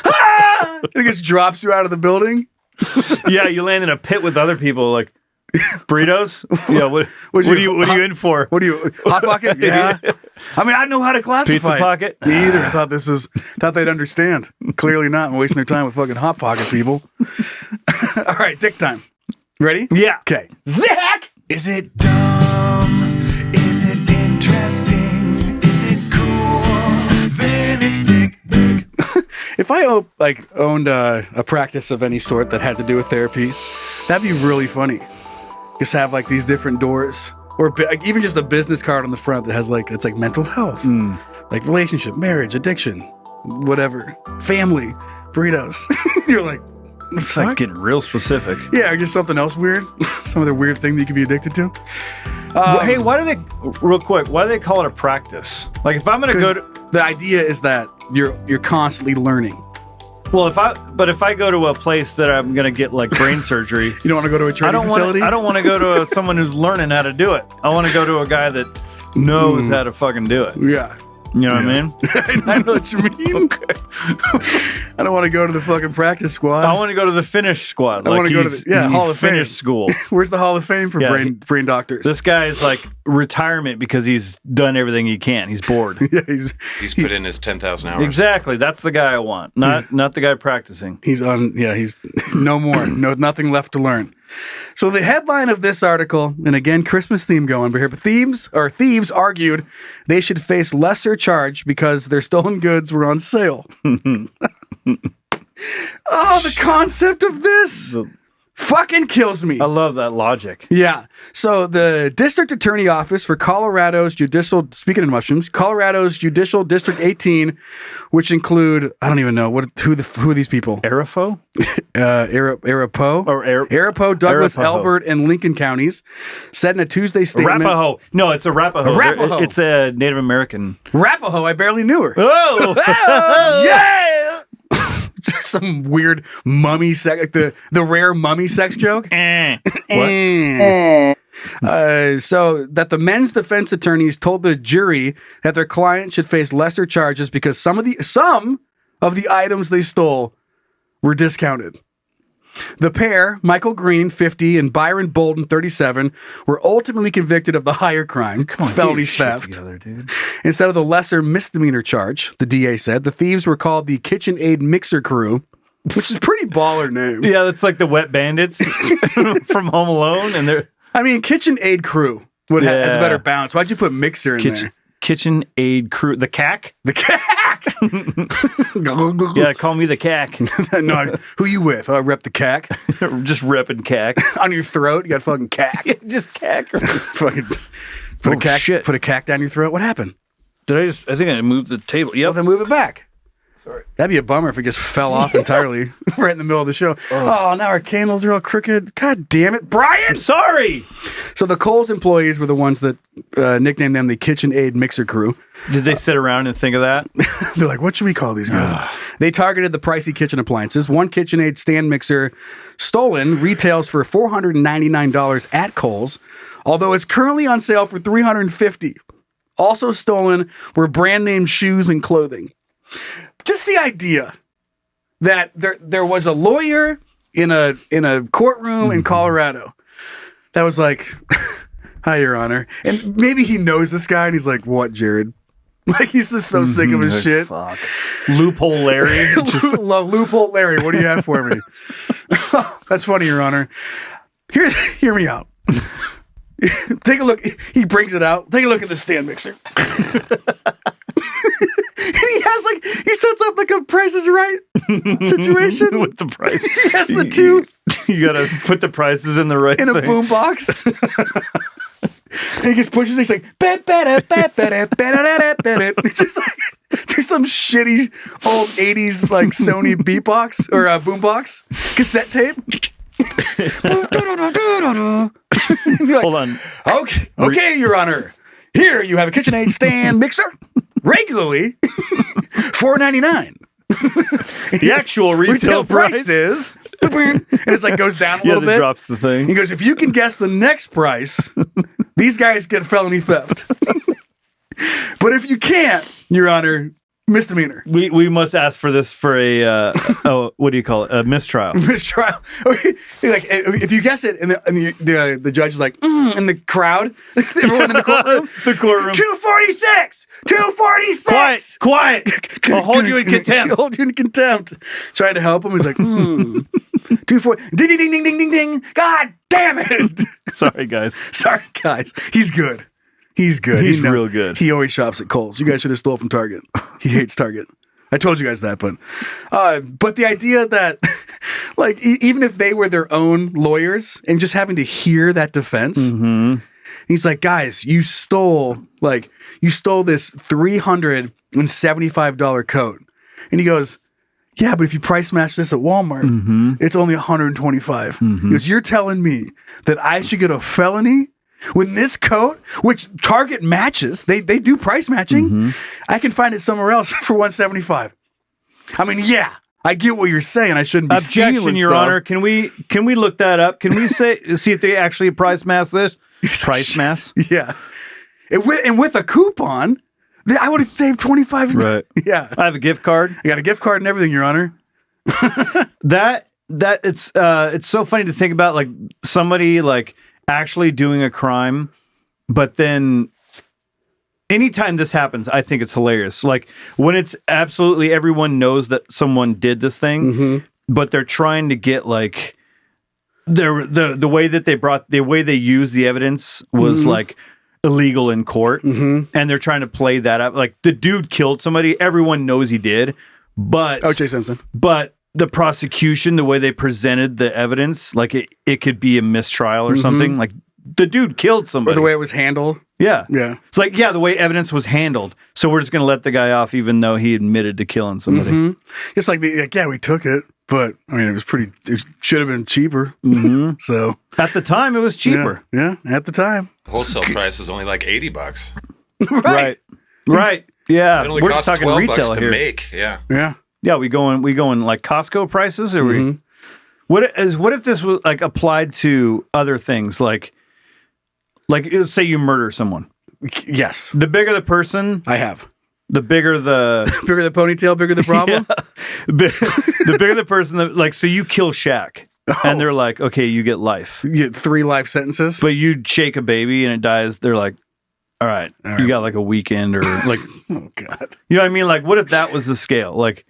ah! And it just drops you out of the building. Yeah, you land in a pit with other people like burritos. Yeah, what are you in for? What are you Hot Pocket? Yeah. I mean, I know how to classify Pizza it. Pocket? Me either. I thought they'd understand. Clearly not. I'm wasting their time with fucking Hot Pocket people. All right, dick time. Ready? Yeah. Okay. Zach! Is it dumb? Is it interesting? Is it cool? Then it's dick. If I owned a practice of any sort that had to do with therapy, that'd be really funny. Just have like these different doors, or like, even just a business card on the front that has like, it's like mental health, like relationship, marriage, addiction, whatever, family, burritos. You're like, it's like getting real specific. Yeah, or just something else weird, some other weird thing that you could be addicted to. Hey, why do they call it a practice? Like if I'm going to go to, the idea is that you're constantly learning. Well, if I go to a place that I'm going to get like brain surgery, you don't want to go to a training facility? I don't want to go to someone who's learning how to do it. I want to go to a guy that knows how to fucking do it. Yeah. You know what I mean? I know what you mean. Okay. I don't want to go to the fucking practice squad. I want to go to the finish squad. I want to go to the Hall of Fame. Finish school. Where's the Hall of Fame for brain doctors? This guy is like retirement because he's done everything he can. He's bored. Yeah, he's put in his 10,000 hours. Exactly. That's the guy I want. Not the guy practicing. He's no more. Nothing left to learn. So the headline of this article, and again, Christmas theme going here, but thieves argued they should face lesser charge because their stolen goods were on sale. Oh, the concept of this fucking kills me. I love that logic. Yeah. So the District Attorney Office for Colorado's Judicial, speaking of mushrooms, Colorado's Judicial District 18, which include, I don't even know, who are these people? Arapahoe? Arapahoe, Douglas, Elbert, and Lincoln counties, said in a Tuesday statement. Arapahoe. No, it's Arapahoe. Arapahoe. It's a Native American. Arapahoe, I barely knew her. Oh! Yeah! Some weird mummy sex, like the rare mummy sex joke. What? So that the men's defense attorneys told the jury that their client should face lesser charges because some of the items they stole were discounted. The pair, Michael Green, 50, and Byron Bolden, 37, were ultimately convicted of the higher crime, felony theft. Together, dude. Instead of the lesser misdemeanor charge, the DA said, the thieves were called the KitchenAid Mixer Crew, which is a pretty baller name. Yeah, that's like the Wet Bandits from Home Alone. And KitchenAid Crew has a better balance. Why'd you put Mixer in there? KitchenAid Crew. The CAC? The CAC! Yeah, call me the CAC. No, who you with? I rep the CAC. Just repping CAC. On your throat, you got fucking CAC. Yeah, just CAC. Fucking put a CAC down your throat. What happened? I think I moved the table. Yep. Well, then move it back. Sorry. That'd be a bummer if it just fell off entirely right in the middle of the show. Oh, now our candles are all crooked. God damn it, Brian! I'm sorry! So the Kohl's employees were the ones that nicknamed them the KitchenAid Mixer Crew. Did they sit around and think of that? They're like, what should we call these guys? They targeted the pricey kitchen appliances. One KitchenAid stand mixer stolen retails for $499 at Kohl's, although it's currently on sale for $350. Also stolen were brand name shoes and clothing. Just the idea that there was a lawyer in a courtroom in Colorado that was like, hi, Your Honor. And maybe he knows this guy and he's like, what, Jared? Like, he's just so sick of his shit. Fuck. Loophole Larry. Loophole Larry, what do you have for me? That's funny, Your Honor. Hear me out. Take a look. He brings it out. Take a look at the stand mixer. And he sets up like a Price is Right situation with the price. He has the two. You gotta put the prices in the right in a thing. boom box. And he just pushes. He's like, it's just like there's some shitty old '80s like Sony beatbox or boom box cassette tape. Like, Hold on. Okay, Your Honor. Here you have a KitchenAid stand mixer, regularly $4.99. The actual retail price is, and it's like goes down a little bit. Drops the thing. He goes, if you can guess the next price, these guys get felony theft. But if you can't, Your Honor, misdemeanor. We must ask for this for a what do you call it? A mistrial. Mistrial. Like if you guess it, and the judge is like, and the crowd, everyone in the courtroom, 246, 246. Quiet. I'll hold you in contempt. Hold you in contempt. Trying to help him. He's like, 240. Ding ding ding ding ding ding ding. God damn it. Sorry, guys. He's good. He's good. He's real good. He always shops at Kohl's. You guys should have stole from Target. He hates Target. I told you guys that, but the idea that, like, even if they were their own lawyers and just having to hear that defense, he's like, guys, you stole this $375 coat, and he goes, yeah, but if you price match this at Walmart, it's only $125. He goes, you're telling me that I should get a felony? When this coat, which Target matches, they do price matching, I can find it somewhere else for $175. I mean, yeah, I get what you're saying. I shouldn't be stealing Objection, Your stuff. Honor. Can we look that up? Can we see if they actually price match this? Price match? Yeah. And with a coupon, I would have saved $25. Right. Yeah. I have a gift card. I got a gift card and everything, Your Honor. That it's so funny to think about, like somebody like actually doing a crime, but then anytime this happens, I think it's hilarious. Like when it's absolutely everyone knows that someone did this thing, but they're trying to get like the way that the way they use the evidence was like illegal in court, and they're trying to play that up. Like the dude killed somebody, everyone knows he did, but O.J. Simpson. But the prosecution, the way they presented the evidence, like it could be a mistrial or something. Like the dude killed somebody. Or the way it was handled. Yeah. Yeah. It's like, the way evidence was handled. So we're just going to let the guy off even though he admitted to killing somebody. It's like, we took it, but I mean, it should have been cheaper. So at the time, it was cheaper. Yeah, at the time. Wholesale price is only like $80. Right. Yeah. It only We're costs talking $12 retail to here. make. Yeah. Yeah. Yeah, we going like Costco prices, or we? What if this was like applied to other things, like say you murder someone? Yes. The bigger the person, I have. The bigger the bigger the ponytail, bigger the problem. The bigger the person, like so you kill Shaq, and they're like, okay, you get life. You get 3 life sentences. But you shake a baby and it dies. They're like, all right, you got like a weekend or like, oh God, you know what I mean? Like, what if that was the scale? Like,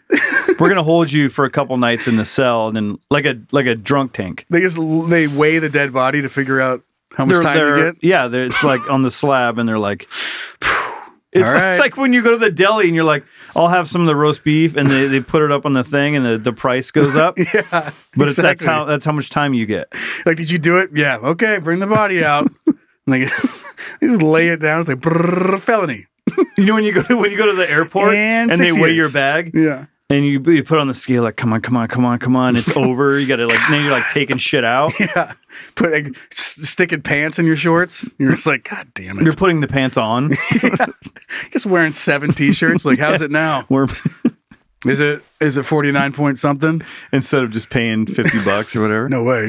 we're gonna hold you for a couple nights in the cell, and then like a drunk tank. They weigh the dead body to figure out how much time you get. Yeah, it's like on the slab, and they're like, it's right. like when you go to the deli and you're like, I'll have some of the roast beef, and they put it up on the thing, and the price goes up. Yeah, but exactly. that's how much time you get. Like, did you do it? Yeah. Okay, bring the body out. Like, they just lay it down. It's like felony. You know when you go to the airport and they weigh your bag, yeah, and you put on the scale like, come on, it's over. You got to like, then you're like taking shit out. Yeah, put sticking pants in your shorts. You're just like, God damn it. You're putting the pants on. Yeah. Just wearing 7 t-shirts. Like, how's it now? Is it 49 point something instead of just paying $50 or whatever? No way.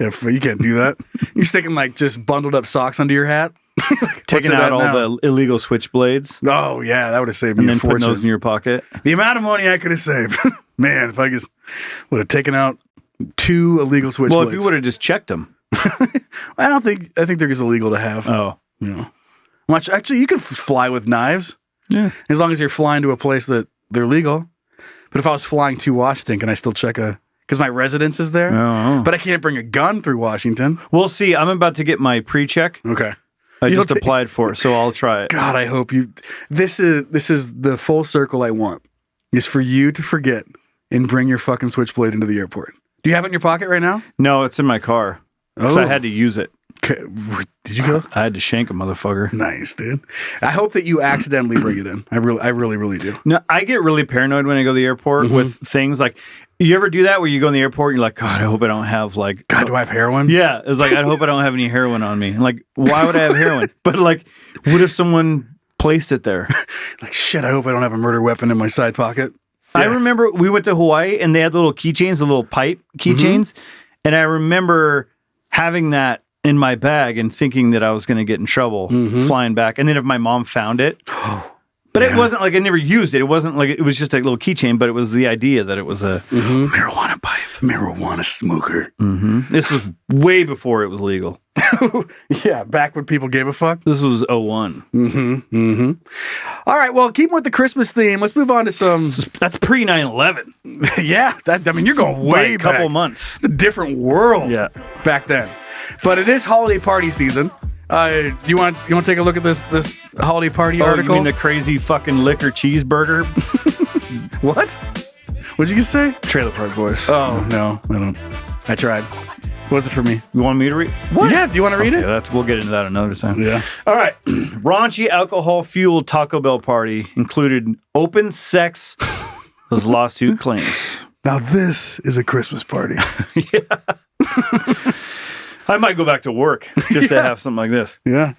You can't do that. You're sticking like just bundled up socks under your hat. Taking out all the illegal switchblades. Oh yeah, that would have saved me and a then fortune. putting those in your pocket. The amount of money I could have saved, man, if I just would have taken out 2 illegal switchblades. Well, if you would have just checked them. I think they're just illegal to have. Oh, yeah. Actually, you can fly with knives. Yeah, as long as you're flying to a place that they're legal. But if I was flying to Washington, can I still check a because my residence is there. Oh. But I can't bring a gun through Washington. We'll see. I'm about to get my pre-check. Okay. I just applied for it, so I'll try it. God, I hope you. This is the full circle I want. Is for you to forget and bring your fucking switchblade into the airport. Do you have it in your pocket right now? No, it's in my car. Because I had to use it. Okay. Did you go? I had to shank a motherfucker. Nice, dude. I hope that you accidentally bring it in. I really do. No, I get really paranoid when I go to the airport with things like. You ever do that where you go in the airport and you're like, God, I hope I don't have like... God, do I have heroin? Yeah. It's like, I hope I don't have any heroin on me. And like, why would I have heroin? But like, what if someone placed it there? Like, shit, I hope I don't have a murder weapon in my side pocket. I remember we went to Hawaii and they had the little keychains, the little pipe keychains. And I remember having that in my bag and thinking that I was going to get in trouble flying back. And then if my mom found it... But it wasn't like I never used it. It wasn't like it was just a little keychain, but it was the idea that it was a marijuana pipe, marijuana smoker. This was way before it was legal. Yeah, back when people gave a fuck. This was 01. All right, well, keep with the Christmas theme. Let's move on to some. That's pre 9/11. Yeah, you're going way back. A couple back. months. It's a different world. Yeah, back then. But it is holiday party season. You want to take a look at this holiday party article? You mean the crazy fucking liquor cheeseburger? What? What'd you just say? Trailer Park Boys. Oh no, I don't. I tried. What was it for me? You want me to read? What? Yeah. Do you want to read it? We'll get into that another time. Yeah. All right. Raunchy alcohol-fueled Taco Bell party included open sex as lawsuit claims. Now this is a Christmas party. I might go back to work just to have something like this. Yeah.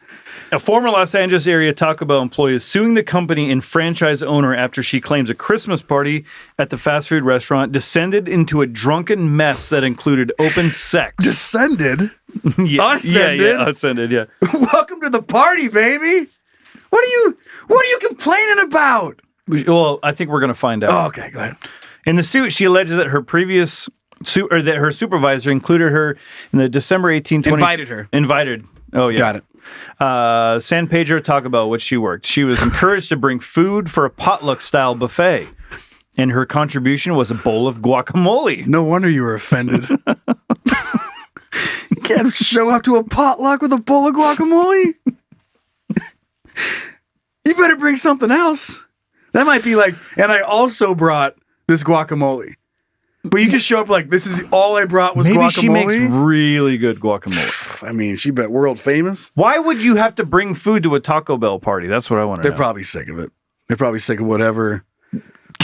A former Los Angeles area Taco Bell employee is suing the company and franchise owner after she claims a Christmas party at the fast food restaurant descended into a drunken mess that included open sex. Descended? Ascended? Yeah, ascended, yeah. Welcome to the party, baby. What are you complaining about? Well, I think we're going to find out. Oh, okay, go ahead. In the suit, she alleges that her previous... or that her supervisor included her in the December 18, 20... Invited. Oh, yeah. Got it. San Pedro Taco Bell, which she worked. She was encouraged to bring food for a potluck-style buffet. And her contribution was a bowl of guacamole. No wonder you were offended. You can't show up to a potluck with a bowl of guacamole. You better bring something else. That might be like, and I also brought this guacamole. But you just show up like, this is all I brought was Maybe guacamole. She makes really good guacamole. I mean, she bet world famous. Why would you have to bring food to a Taco Bell party? That's what I want to know. They're probably sick of it. They're probably sick of whatever. Can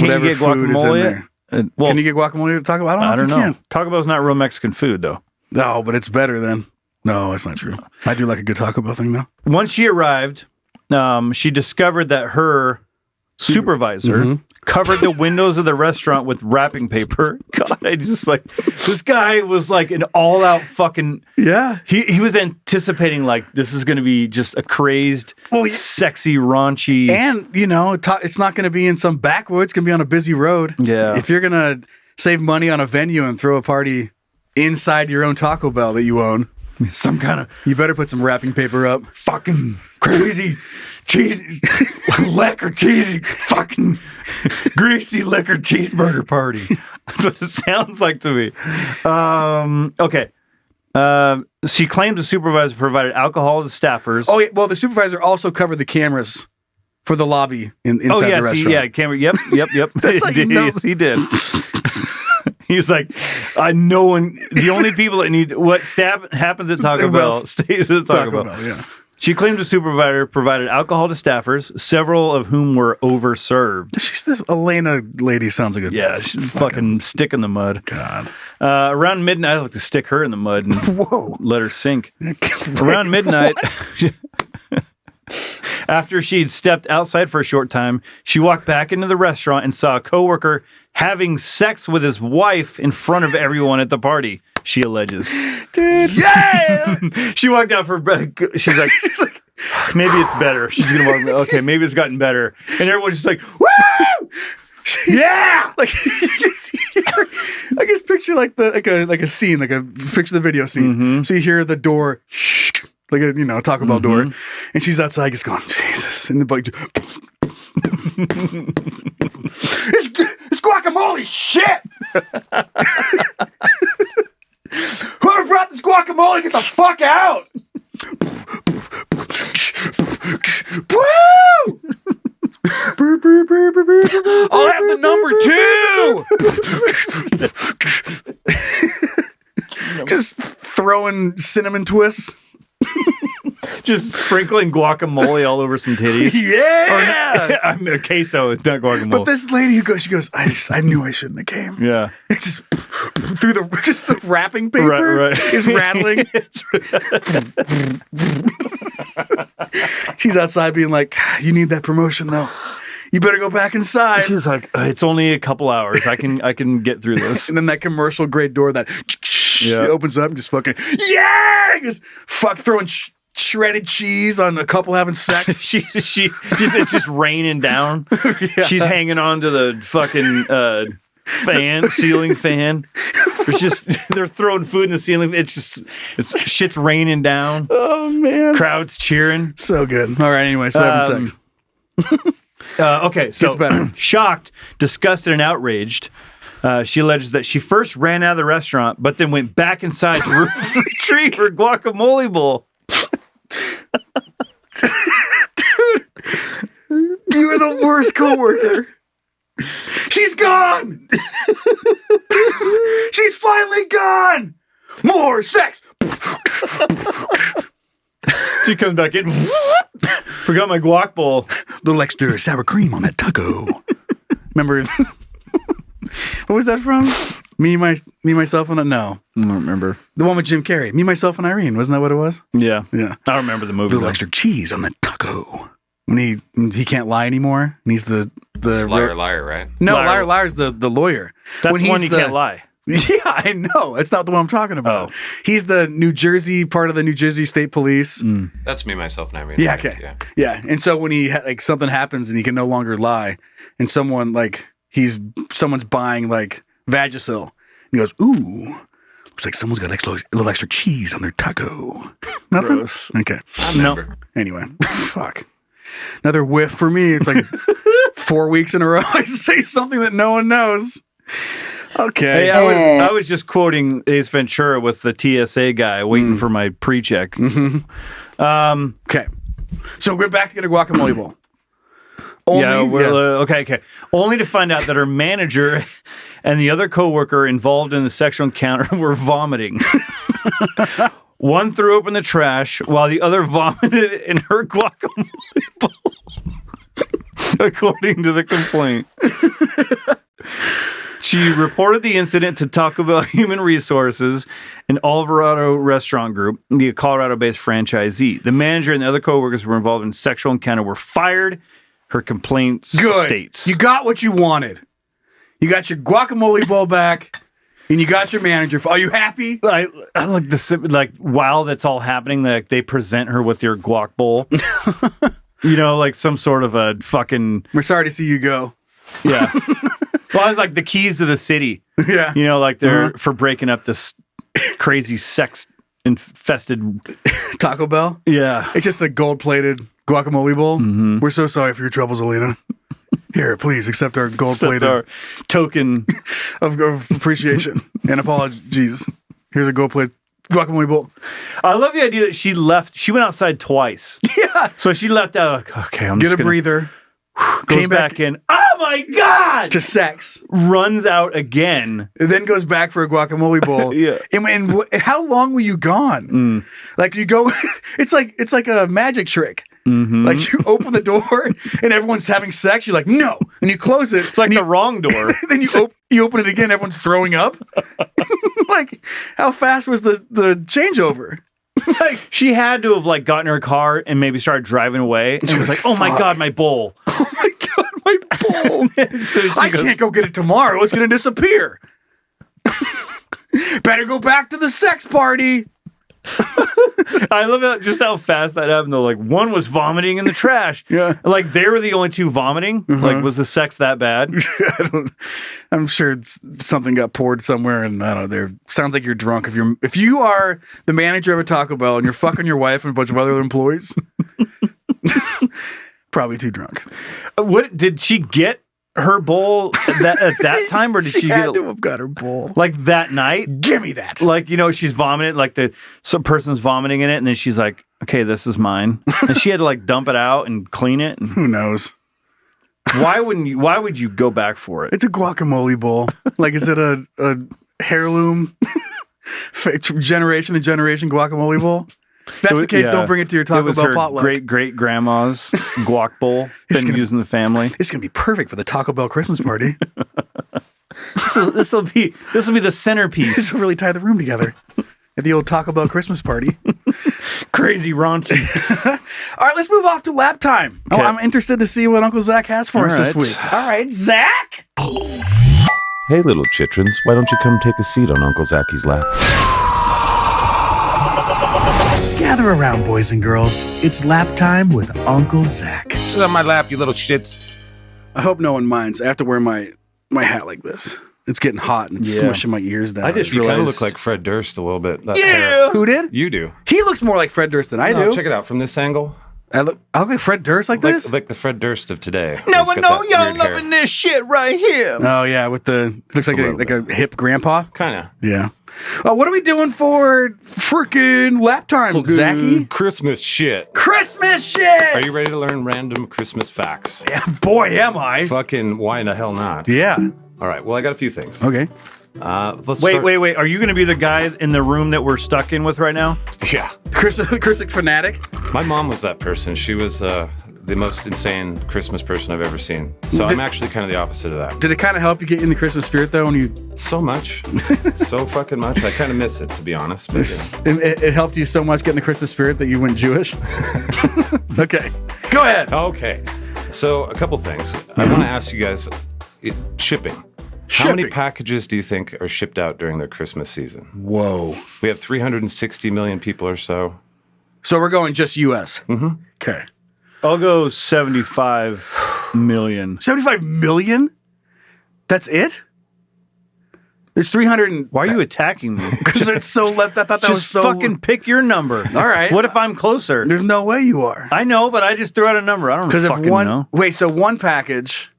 whatever you get food is in guacamole? there. Can you get guacamole at Taco Bell? I don't know. Can. Taco Bell's not real Mexican food, though. No, but it's better than. No, that's not true. I do like a good Taco Bell thing, though. Once she arrived, she discovered that her supervisor covered the windows of the restaurant with wrapping paper. God, I just like, this guy was like an all-out fucking... Yeah. He was anticipating like, this is going to be just a crazed, sexy, raunchy... And, you know, it's not going to be in some backwoods. It's going to be on a busy road. Yeah. If you're going to save money on a venue and throw a party inside your own Taco Bell that you own, some kind of... You better put some wrapping paper up. Fucking crazy... cheesy, lekker cheesy, fucking greasy liquor cheeseburger party. That's what it sounds like to me. Okay. She claimed the supervisor provided alcohol to staffers. Oh, yeah. Well, the supervisor also covered the cameras for the lobby inside the restaurant. Camera. Yep. That's how you know. Yes, he did. He's like, no one. The only people that need what happens at Taco Bell stays at Taco Bell. Yeah. She claimed the supervisor provided alcohol to staffers, several of whom were overserved. She's this Elena lady. Sounds like a she's fucking stick in the mud. God. Around midnight, I like to stick her in the mud and let her sink. Around midnight, after she'd stepped outside for a short time, she walked back into the restaurant and saw a coworker having sex with his wife in front of everyone at the party. She alleges. Dude. Yeah! She walked out for she's like, maybe it's better. She's going to walk, okay, maybe it's gotten better. And everyone's just like, woo! Yeah! Like, you just hear, I guess picture like a scene, like a picture the video scene. So you hear the door, like a, Taco Bell door. And she's outside just going, Jesus. And the bike, it's guacamole shit! guacamole, get the fuck out! Woo! I'll have the number 2! Just throwing cinnamon twists. Just sprinkling guacamole all over some titties. Yeah! I mean, queso, it's not guacamole. But this lady she goes, I knew I shouldn't have came. Yeah. It just through the wrapping paper Right. is rattling. She's outside being like, you need that promotion though. You better go back inside. She's like, it's only a couple hours. I can get through this. And then that commercial grade door that Yeah. it opens up and just fucking, yeah! Just throwing shredded cheese on a couple having sex. It's just raining down. Yeah. She's hanging on to the fucking ceiling fan. They're throwing food in the ceiling. Shit's raining down. Oh man. Crowds cheering. So good. All right, anyway, so having sex. Okay, so Gets better. shocked, disgusted, and outraged, she alleges that she first ran out of the restaurant, but then went back inside to retrieve her guacamole bowl. Dude, you are the worst coworker. She's gone. She's finally gone. More sex. She comes back in. Forgot my guac bowl. Little extra sour cream on that taco. Remember? What was that from? Me, myself, and no. I don't remember. The one with Jim Carrey. Me, myself, and Irene. Wasn't that what it was? Yeah. Yeah. I remember the movie. Little though. extra cheese on the taco. When he can't lie anymore. And he's the Liar, right? No, Liar. liar's the lawyer. That's when one you can't lie. Yeah, I know. That's not the one I'm talking about. Oh. He's the New Jersey part of the New Jersey State Police. That's me, myself, and Irene. Yeah, right? okay. Yeah. And so when he something happens and he can no longer lie, and someone's buying like Vagisil, and he goes, "Ooh, looks like someone's got a little extra cheese on their taco." Nothing. Gross. Okay. I remember. Anyway, fuck. Another whiff for me. It's like 4 weeks in a row I say something that no one knows. Okay. Hey, I was just quoting Ace Ventura with the TSA guy waiting for my pre-check. Okay. So we're back to get a guacamole bowl. Okay. Only to find out that her manager and the other coworker involved in the sexual encounter were vomiting. One threw up in the trash while the other vomited in her guacamole bowl, according to the complaint. She reported the incident to Taco Bell Human Resources and Alvarado Restaurant Group, the Colorado-based franchisee. The manager and the other coworkers who were involved in sexual encounter were fired. Her complaint states. You got what you wanted. You got your guacamole bowl back, and you got your manager. Are you happy? I like while that's all happening, like they present her with your guac bowl. Like some sort of a fucking. We're sorry to see you go. Yeah. Well, I was like the keys to the city. Yeah. Like they're for breaking up this crazy sex infested Taco Bell? Yeah. It's just a gold-plated guacamole bowl. Mm-hmm. We're so sorry for your troubles, Alina. Here, please accept our gold-plated token of appreciation and apologies. Here's a gold-plated guacamole bowl. I love the idea that she left. She went outside twice. Yeah. So she left out. Like, okay, I'm Get just a gonna, breather. Goes back in. Oh my God! To sex. Runs out again. And then goes back for a guacamole bowl. Yeah. And how long were you gone? Like you go, it's like a magic trick. Mm-hmm. Like you open the door and everyone's having sex. You're like, no. And you close it. It's like the wrong door. Then you open it again. Everyone's throwing up. Like, how fast was the changeover? Like, she had to have like gotten her car and maybe started driving away. And was like, oh my God, my bowl. Oh my God, my bowl. So I can't go get it tomorrow. It's going to disappear. Better go back to the sex party. I love just how fast that happened though. Like one was vomiting in the trash. Yeah. Like they were the only two vomiting. Like was the sex that bad? I'm sure something got poured somewhere and I don't know. Sounds like you're drunk. If you are the manager of a Taco Bell and you're fucking your wife and a bunch of other employees, probably too drunk. What did she get her bowl at that time, or did she had get to have got her bowl? like that night? Give me that. Like, she's vomiting, like some person's vomiting in it, and then she's like, okay, this is mine. And she had to like dump it out and clean it. And Who knows? why would you go back for it? It's a guacamole bowl. Like, is it a heirloom generation to generation guacamole bowl? If that's the case, don't bring it to your Taco Bell potluck. Great grandma's guac bowl been used in the family. It's gonna be perfect for the Taco Bell Christmas party. This will be the centerpiece. This will really tie the room together at the old Taco Bell Christmas party. Crazy raunchy. All right, let's move off to lap time. Okay. I'm interested to see what Uncle Zach has for us this week. All right, Zach. Hey, little chitrons, why don't you come take a seat on Uncle Zacky's lap? Gather around, boys and girls. It's lap time with Uncle Zach. Sit on my lap, you little shits. I hope no one minds. I have to wear my hat like this. It's getting hot and it's smushing my ears down. I just You kind of realized look like Fred Durst a little bit. That Yeah. hair. Who did? You do. He looks more like Fred Durst than I No, do. check it out from this angle. I look like Fred Durst like this? Like the Fred Durst of today. Now He's I got know that y'all weird hair. loving this shit right here. Oh, yeah, with the... Looks like a a hip grandpa. Kinda. Yeah. What are we doing for freaking lap time, Zachy? Christmas shit. Christmas shit! Are you ready to learn random Christmas facts? Yeah, boy, am I. Fucking why in the hell not? Yeah. All right, well, I got a few things. Okay. Let's Wait. start- Are you going to be the guy in the room that we're stuck in with right now? Yeah. Christmas fanatic. My mom was that person. She was the most insane Christmas person I've ever seen. So I'm actually kind of the opposite of that. Did it kind of help you get in the Christmas spirit, though, when you... So much. So fucking much. I kind of miss it, to be honest. But, It helped you so much get in the Christmas spirit that you went Jewish? Okay. Go ahead. Okay. So a couple things. I want to ask you guys, shipping. How many packages do you think are shipped out during their Christmas season? Whoa. We have 360 million people or so. So we're going just U.S.? Mm-hmm. Okay. I'll go 75 million. 75 million? That's it? There's 300 and... Why are you attacking me? Because it's so left. I thought that Just was so... fucking pick your number. All right. What if I'm closer? There's no way you are. I know, but I just threw out a number. I don't Because if fucking one... know. Wait, so one package...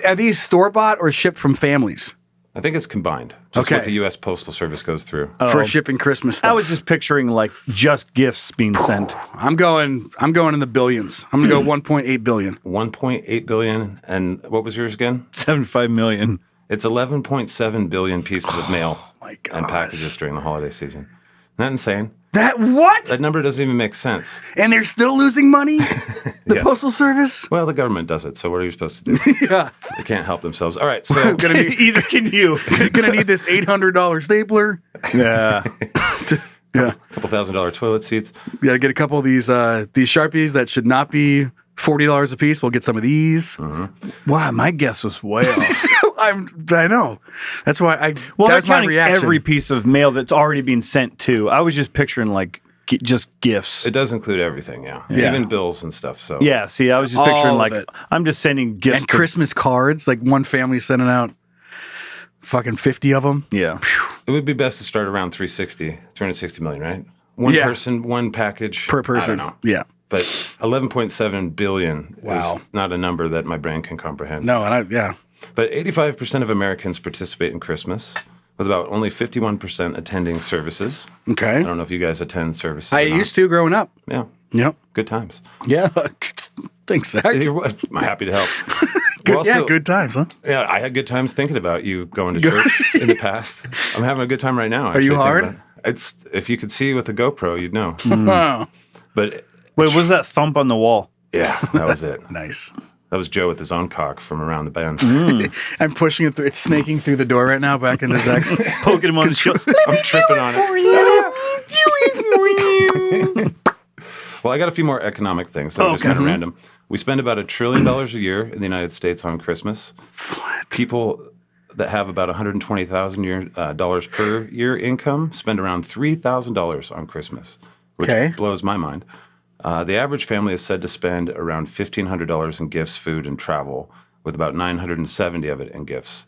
Are these store-bought or shipped from families? I think it's combined. Just what the U.S. Postal Service goes through. For shipping Christmas stuff. I was just picturing like just gifts being sent. I'm going in the billions. I'm going to go 1.8 billion. 1.8 billion. And what was yours again? 75 million. It's 11.7 billion pieces of mail My and gosh. packages during the holiday season. Isn't that insane? That what? That number doesn't even make sense. And they're still losing money? The Yes. Postal Service? Well, the government does it, so what are you supposed to do? Yeah. They can't help themselves. All right, so Gonna be, Either can you. gonna need this $800 stapler. Yeah. Yeah. a couple $1,000 toilet seats. You gotta get a couple of these Sharpies that should not be $40 a piece. We'll get some of these. Wow, my guess was way off. I know. That's why Well, that they're was my counting reaction. every piece of mail that's already been sent to. I was just picturing like just gifts. It does include everything, yeah. Yeah. Even bills and stuff. So Yeah, see, I was just All picturing of like it. I'm just sending gifts. And Christmas cards. Like one family sending out fucking 50 of them. Yeah. it would be best to start around 360 million, right? One Yeah. person, one package. Per person. I don't know. Yeah. But 11.7 billion Wow. is not a number that my brain can comprehend. No, and yeah. But 85% of Americans participate in Christmas, with about only 51% attending services. Okay. I don't know if you guys attend services. I used to growing up. Yeah. Yep. Good times. Yeah. Thanks, Zach. I'm happy to help. Good, We're also- good times, huh? Yeah, I had good times thinking about you going to church in the past. I'm having a good time right now. Are you actually, hard? thinking about it. It's if you could see with the GoPro, you'd know. Oh, But Wait, what was that thump on the wall? yeah, that was it. nice. That was Joe with his own cock from around the bend. I'm pushing it through. It's snaking through the door right now back into Zach's. Poking him on the shoulder. I'm tripping on it. Well, I got a few more economic things that are just kind of random. We spend about $1 trillion a year in the United States on Christmas. What? People that have about $120,000 per year income spend around $3,000 on Christmas, which blows my mind. The average family is said to spend around $1,500 in gifts, food, and travel, with about $970 of it in gifts.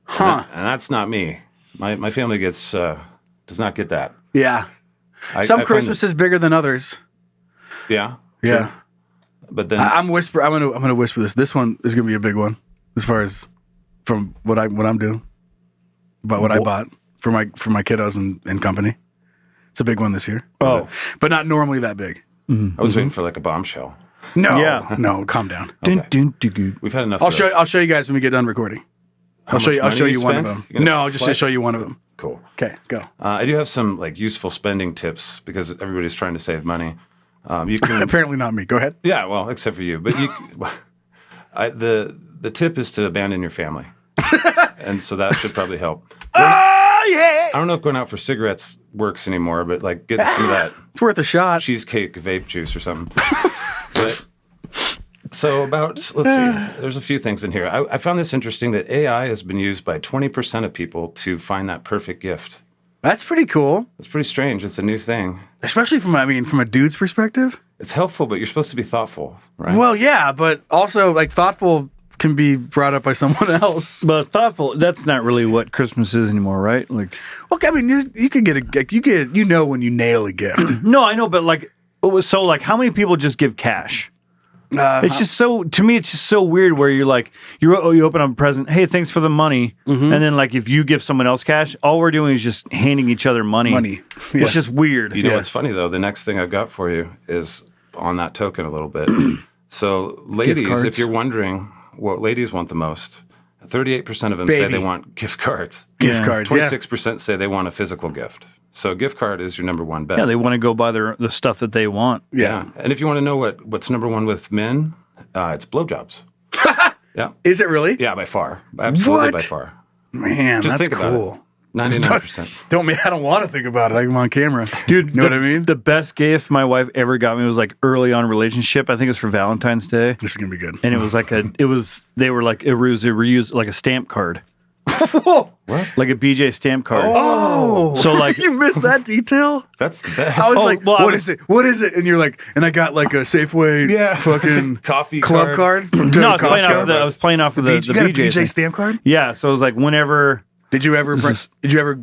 Huh. And that's not me. My family does not get that. Yeah. I Some find Christmas is bigger than others. Yeah. Yeah. But then I'm gonna whisper this. This one is gonna be a big one as far as from what I'm doing. About what I bought for my kiddos and company. It's a big one this year. Oh. But not normally that big. I was waiting for like a bombshell. No, calm down. Okay. We've had enough. I'll show you guys when we get done recording. I'll show you one of spent? them. No, I'll just show you one of them. Cool. Okay, go. I do have some like useful spending tips because everybody's trying to save money. You can apparently not me. Go ahead. Yeah, well, except for you. But the tip is to abandon your family, and so that should probably help. Yeah. I don't know if going out for cigarettes works anymore, but like get some of that. It's worth a shot. Cheesecake vape juice or something. But so let's see. There's a few things in here. I found this interesting that AI has been used by 20% of people to find that perfect gift. That's pretty cool. It's pretty strange. It's a new thing. Especially from a dude's perspective. It's helpful, but you're supposed to be thoughtful, right? Well, yeah, but also like thoughtful can be brought up by someone else. But thoughtful, that's not really what Christmas is anymore, right? Like, okay, I mean, you can when you nail a gift. No, I know, but like, so like, how many people just give cash? It's just so, to me, it's just so weird where you're like, you open up a present, hey, thanks for the money. And then like, if you give someone else cash, all we're doing is just handing each other money. Yeah. It's just weird. You know what's funny though? The next thing I've got for you is on that token a little bit. So ladies, if you're wondering what ladies want the most, 38% of them say they want gift cards. Gift cards, 26% say they want a physical gift. So a gift card is your number one bet. Yeah, they want to go buy the stuff that they want. Yeah. And if you want to know what's number one with men, it's blowjobs. Yeah. Is it really? Yeah, by far. Absolutely by far. Man, Just that's think about cool. it. 99%. I don't want to think about it. I'm on camera. Dude, you know what I mean? The best gift my wife ever got me was like early on relationship. I think it was for Valentine's Day. This is going to be good. And it was like they were reused like a stamp card. What? Like a BJ stamp card. Oh. So like you missed that detail? That's the best. I was like, what is it? What is it? And you're like, and I got like a Safeway fucking coffee club card from No, Costco. I was playing off of the you got a BJ BJ stamp card? Yeah, so it was like whenever. Did you ever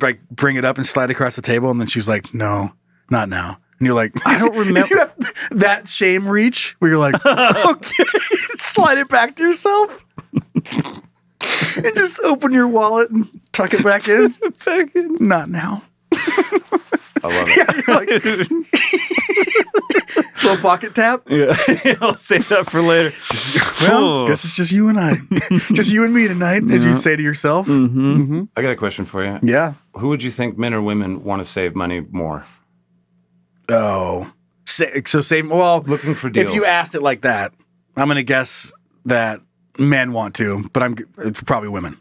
like bring it up and slide across the table? And then she was like, no, not now. And you're like, I don't remember. You have that shame reach where you're like, okay, slide it back to yourself. And just open your wallet and tuck it back in. Not now. I love it. Yeah, you're like, little pocket tap. Yeah, I'll save that for later. Well, guess it's just you and I. Just you and me tonight, as you say to yourself. I got a question for you. Yeah. Who would you think, men or women, want to save money more? Oh. So save, well, looking for deals. If you asked it like that, I'm going to guess that men want to, but it's probably women.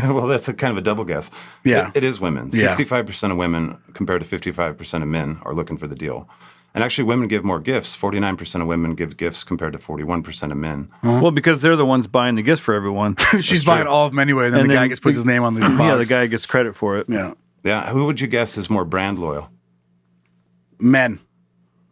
Well, that's a kind of a double guess. Yeah. It is women. Yeah. 65% of women compared to 55% of men are looking for the deal. And actually, women give more gifts. 49% of women give gifts compared to 41% of men. Well, because they're the ones buying the gifts for everyone. She's buying all of them anyway, and then the guy gets puts his name on the box. Yeah, the guy gets credit for it. Yeah. Yeah. Who would you guess is more brand loyal? Men.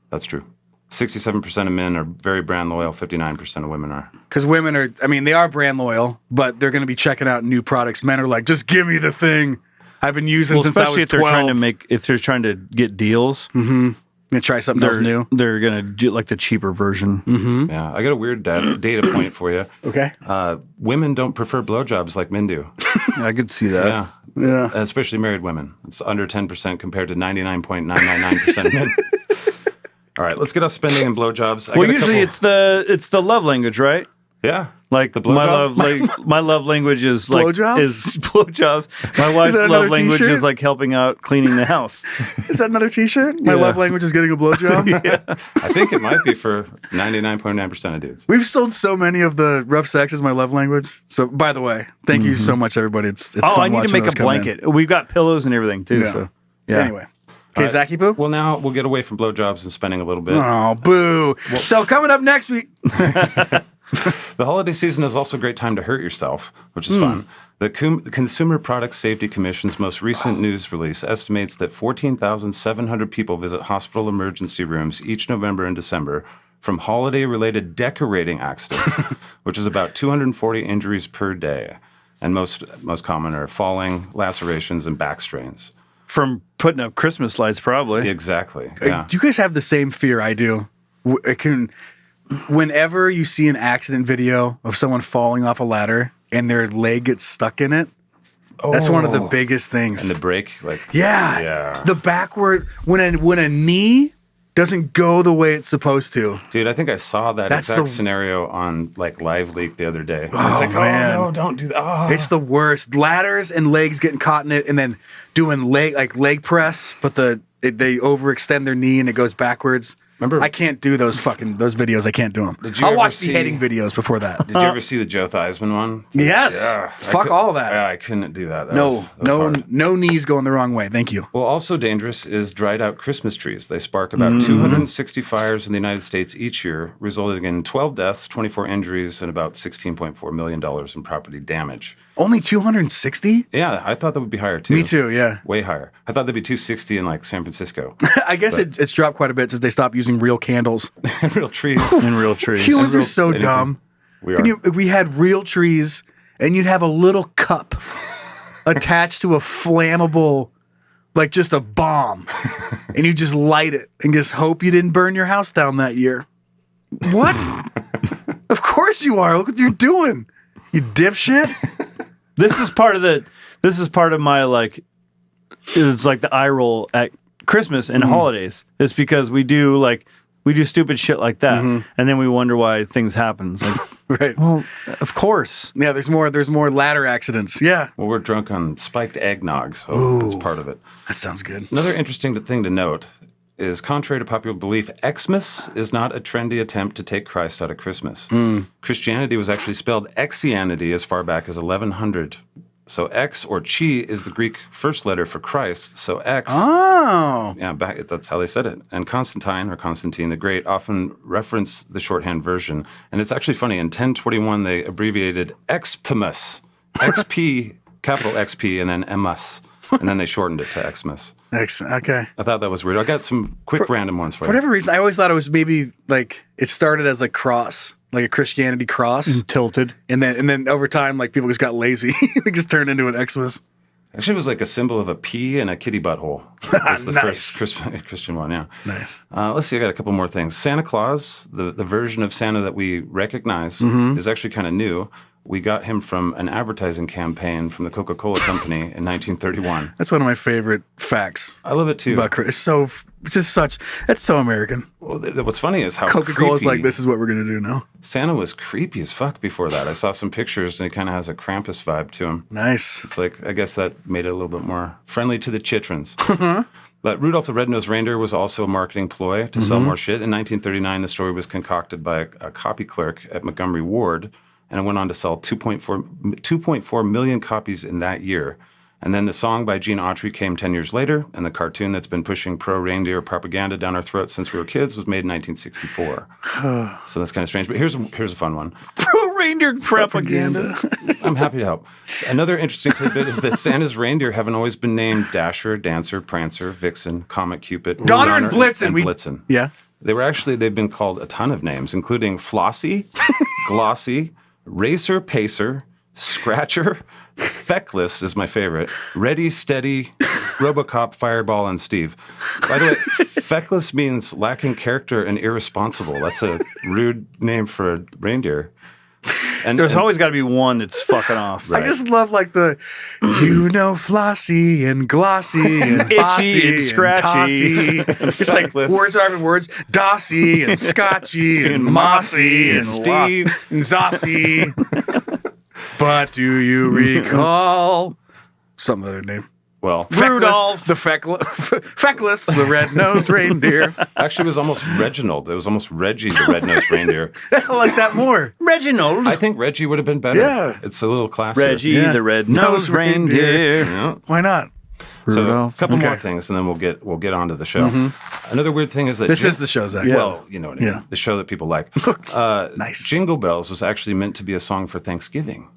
That's true. 67% of men are very brand loyal. 59% of women are. Because women are, they are brand loyal, but they're going to be checking out new products. Men are like, just give me the thing I've been using since I was 12. Especially if they're trying to get deals. Mm-hmm. And try something else new. They're going to do like the cheaper version. Mm-hmm. Yeah. I got a weird data point for you. Okay. Women don't prefer blowjobs like men do. I could see that. Yeah. Yeah. Especially married women. It's under 10% compared to 99.999% of men. All right, let's get off spending and blowjobs. Well, usually it's the love language, right? Yeah. Like the my love language is like blowjobs? Is blowjobs. My wife's love language t-shirt? is like helping out cleaning the house. Is that another T-shirt? My love language is getting a blowjob. Yeah. I think it might be for 99.9% of dudes. We've sold so many of the rough sex as my love language. So, by the way, thank you so much, everybody. It's fun I need to watching make those a come in. blanket. We've got pillows and everything too. Yeah. So yeah. Anyway. Okay, Zachy Boo? Well, now we'll get away from blowjobs and spending a little bit. Oh, boo. So coming up next week. The holiday season is also a great time to hurt yourself, which is fun. The Consumer Product Safety Commission's most recent news release estimates that 14,700 people visit hospital emergency rooms each November and December from holiday-related decorating accidents, which is about 240 injuries per day. And most common are falling, lacerations, and back strains. From putting up Christmas lights, probably. Exactly. Yeah. Do you guys have the same fear I do? whenever you see an accident video of someone falling off a ladder and their leg gets stuck in it, that's one of the biggest things. And the break, like the backward when a knee doesn't go the way it's supposed to. Dude, I think I saw that exact scenario on like Live Leak the other day. Oh, it's like, man. oh no, don't do that. Oh. It's the worst. Ladders and legs getting caught in it, and then doing leg press, but they overextend their knee and it goes backwards. Remember, I can't do those videos. I can't do them. I'll watch beheading videos before that. Did you ever see the Joe Theismann one? Yes. Yeah. Fuck all of that. Yeah, I couldn't do that. No knees going the wrong way. Thank you. Well, also dangerous is dried out Christmas trees. They spark about 260 fires in the United States each year, resulting in 12 deaths, 24 injuries, and about $16.4 million in property damage. Only 260? Yeah, I thought that would be higher too. Me too, yeah. Way higher. I thought that'd be 260 in like San Francisco. I guess it's dropped quite a bit since they stopped using real candles. Real trees. And real trees. Humans are so dumb. We had real trees, and you'd have a little cup attached to a flammable, like just a bomb, and you just light it and just hope you didn't burn your house down that year. What? Of course you are. Look what you're doing, you dipshit. This is part of my like. It's like the eye roll at Christmas and holidays. It's because we do stupid shit like that, and then we wonder why things happen. It's like, right? Well, of course. Yeah, there's more ladder accidents. Yeah. Well, we're drunk on spiked eggnog, so that's part of it. That sounds good. Another interesting thing to note is, contrary to popular belief, Xmas is not a trendy attempt to take Christ out of Christmas. Christianity was actually spelled Exianity as far back as 1100. So X or chi is the Greek first letter for Christ. So X. Oh. Yeah, that's how they said it. And Constantine the Great often referenced the shorthand version. And it's actually funny. In 1021, they abbreviated Xpimus. XP, capital XP, and then MS. And then they shortened it to Xmas. Okay. I thought that was weird. I got some quick random ones for you. For whatever reason, I always thought it was maybe like it started as a cross, like a Christianity cross, and tilted, and then over time, like people just got lazy, it just turned into an Xmas. Actually, it was like a symbol of a pea and a kitty butthole. That was the Nice. first Christian one. Yeah. Nice. Let's see. I got a couple more things. Santa Claus, the version of Santa that we recognize, is actually kind of new. We got him from an advertising campaign from the Coca-Cola Company in 1931. That's one of my favorite facts. I love it too. About it's that's so American. Well, what's funny is how Coca-Cola's creepy, like, this is what we're gonna do now. Santa was creepy as fuck before that. I saw some pictures and he kind of has a Krampus vibe to him. Nice. It's like, I guess that made it a little bit more friendly to the chitrons. But Rudolph the Red-Nosed Reindeer was also a marketing ploy to sell more shit. In 1939, the story was concocted by a copy clerk at Montgomery Ward, and it went on to sell 2.4 million copies in that year. And then the song by Gene Autry came 10 years later, and the cartoon that's been pushing pro-reindeer propaganda down our throats since we were kids was made in 1964. So that's kind of strange. But here's a fun one. Pro-reindeer propaganda. I'm happy to help. Another interesting tidbit is that Santa's reindeer haven't always been named Dasher, Dancer, Prancer, Vixen, Comet, Cupid, Donner and Blitzen. Blitzen. Yeah. They've been called a ton of names, including Flossie, Glossy, Racer, Pacer, Scratcher, Feckless is my favorite, Ready, Steady, Robocop, Fireball, and Steve. By the way, Feckless means lacking character and irresponsible. That's a rude name for a reindeer. And there's always got to be one that's fucking off. Right. I just love like the, Flossy and Glossy and Itchy Bossy and Scratchy. It's like words are words. Dossy and Scotchy and Mossy and Steve and Zossy. But do you recall some other name? Well, Rudolph, the Feckless, the red-nosed reindeer. Actually, it was almost Reginald. It was almost Reggie, the red-nosed reindeer. I like that more. Reginald. I think Reggie would have been better. Yeah. It's a little classier. Reggie, the red-nosed reindeer. Yeah. Why not? So a couple more things, and then we'll get on to the show. Another weird thing is that this is the show, Zach. Yeah. Well, you know what I mean. The show that people like. Nice. Jingle Bells was actually meant to be a song for Thanksgiving.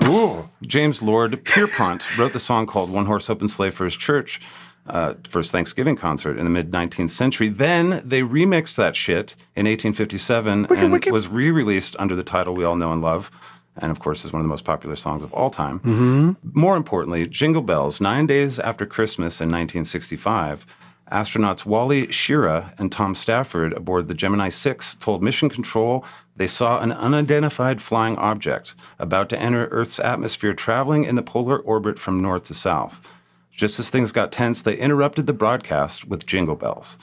Ooh. James Lord Pierpont wrote the song called One Horse Open Sleigh for his church, for his Thanksgiving concert in the mid-19th century. Then they remixed that shit in 1857 and was re-released under the title we all know and love, and of course is one of the most popular songs of all time. More importantly, Jingle Bells, 9 days after Christmas in 1965, Astronauts Wally Schirra and Tom Stafford aboard the Gemini 6 told Mission Control they saw an unidentified flying object about to enter Earth's atmosphere traveling in the polar orbit from north to south. Just as things got tense, they interrupted the broadcast with jingle bells.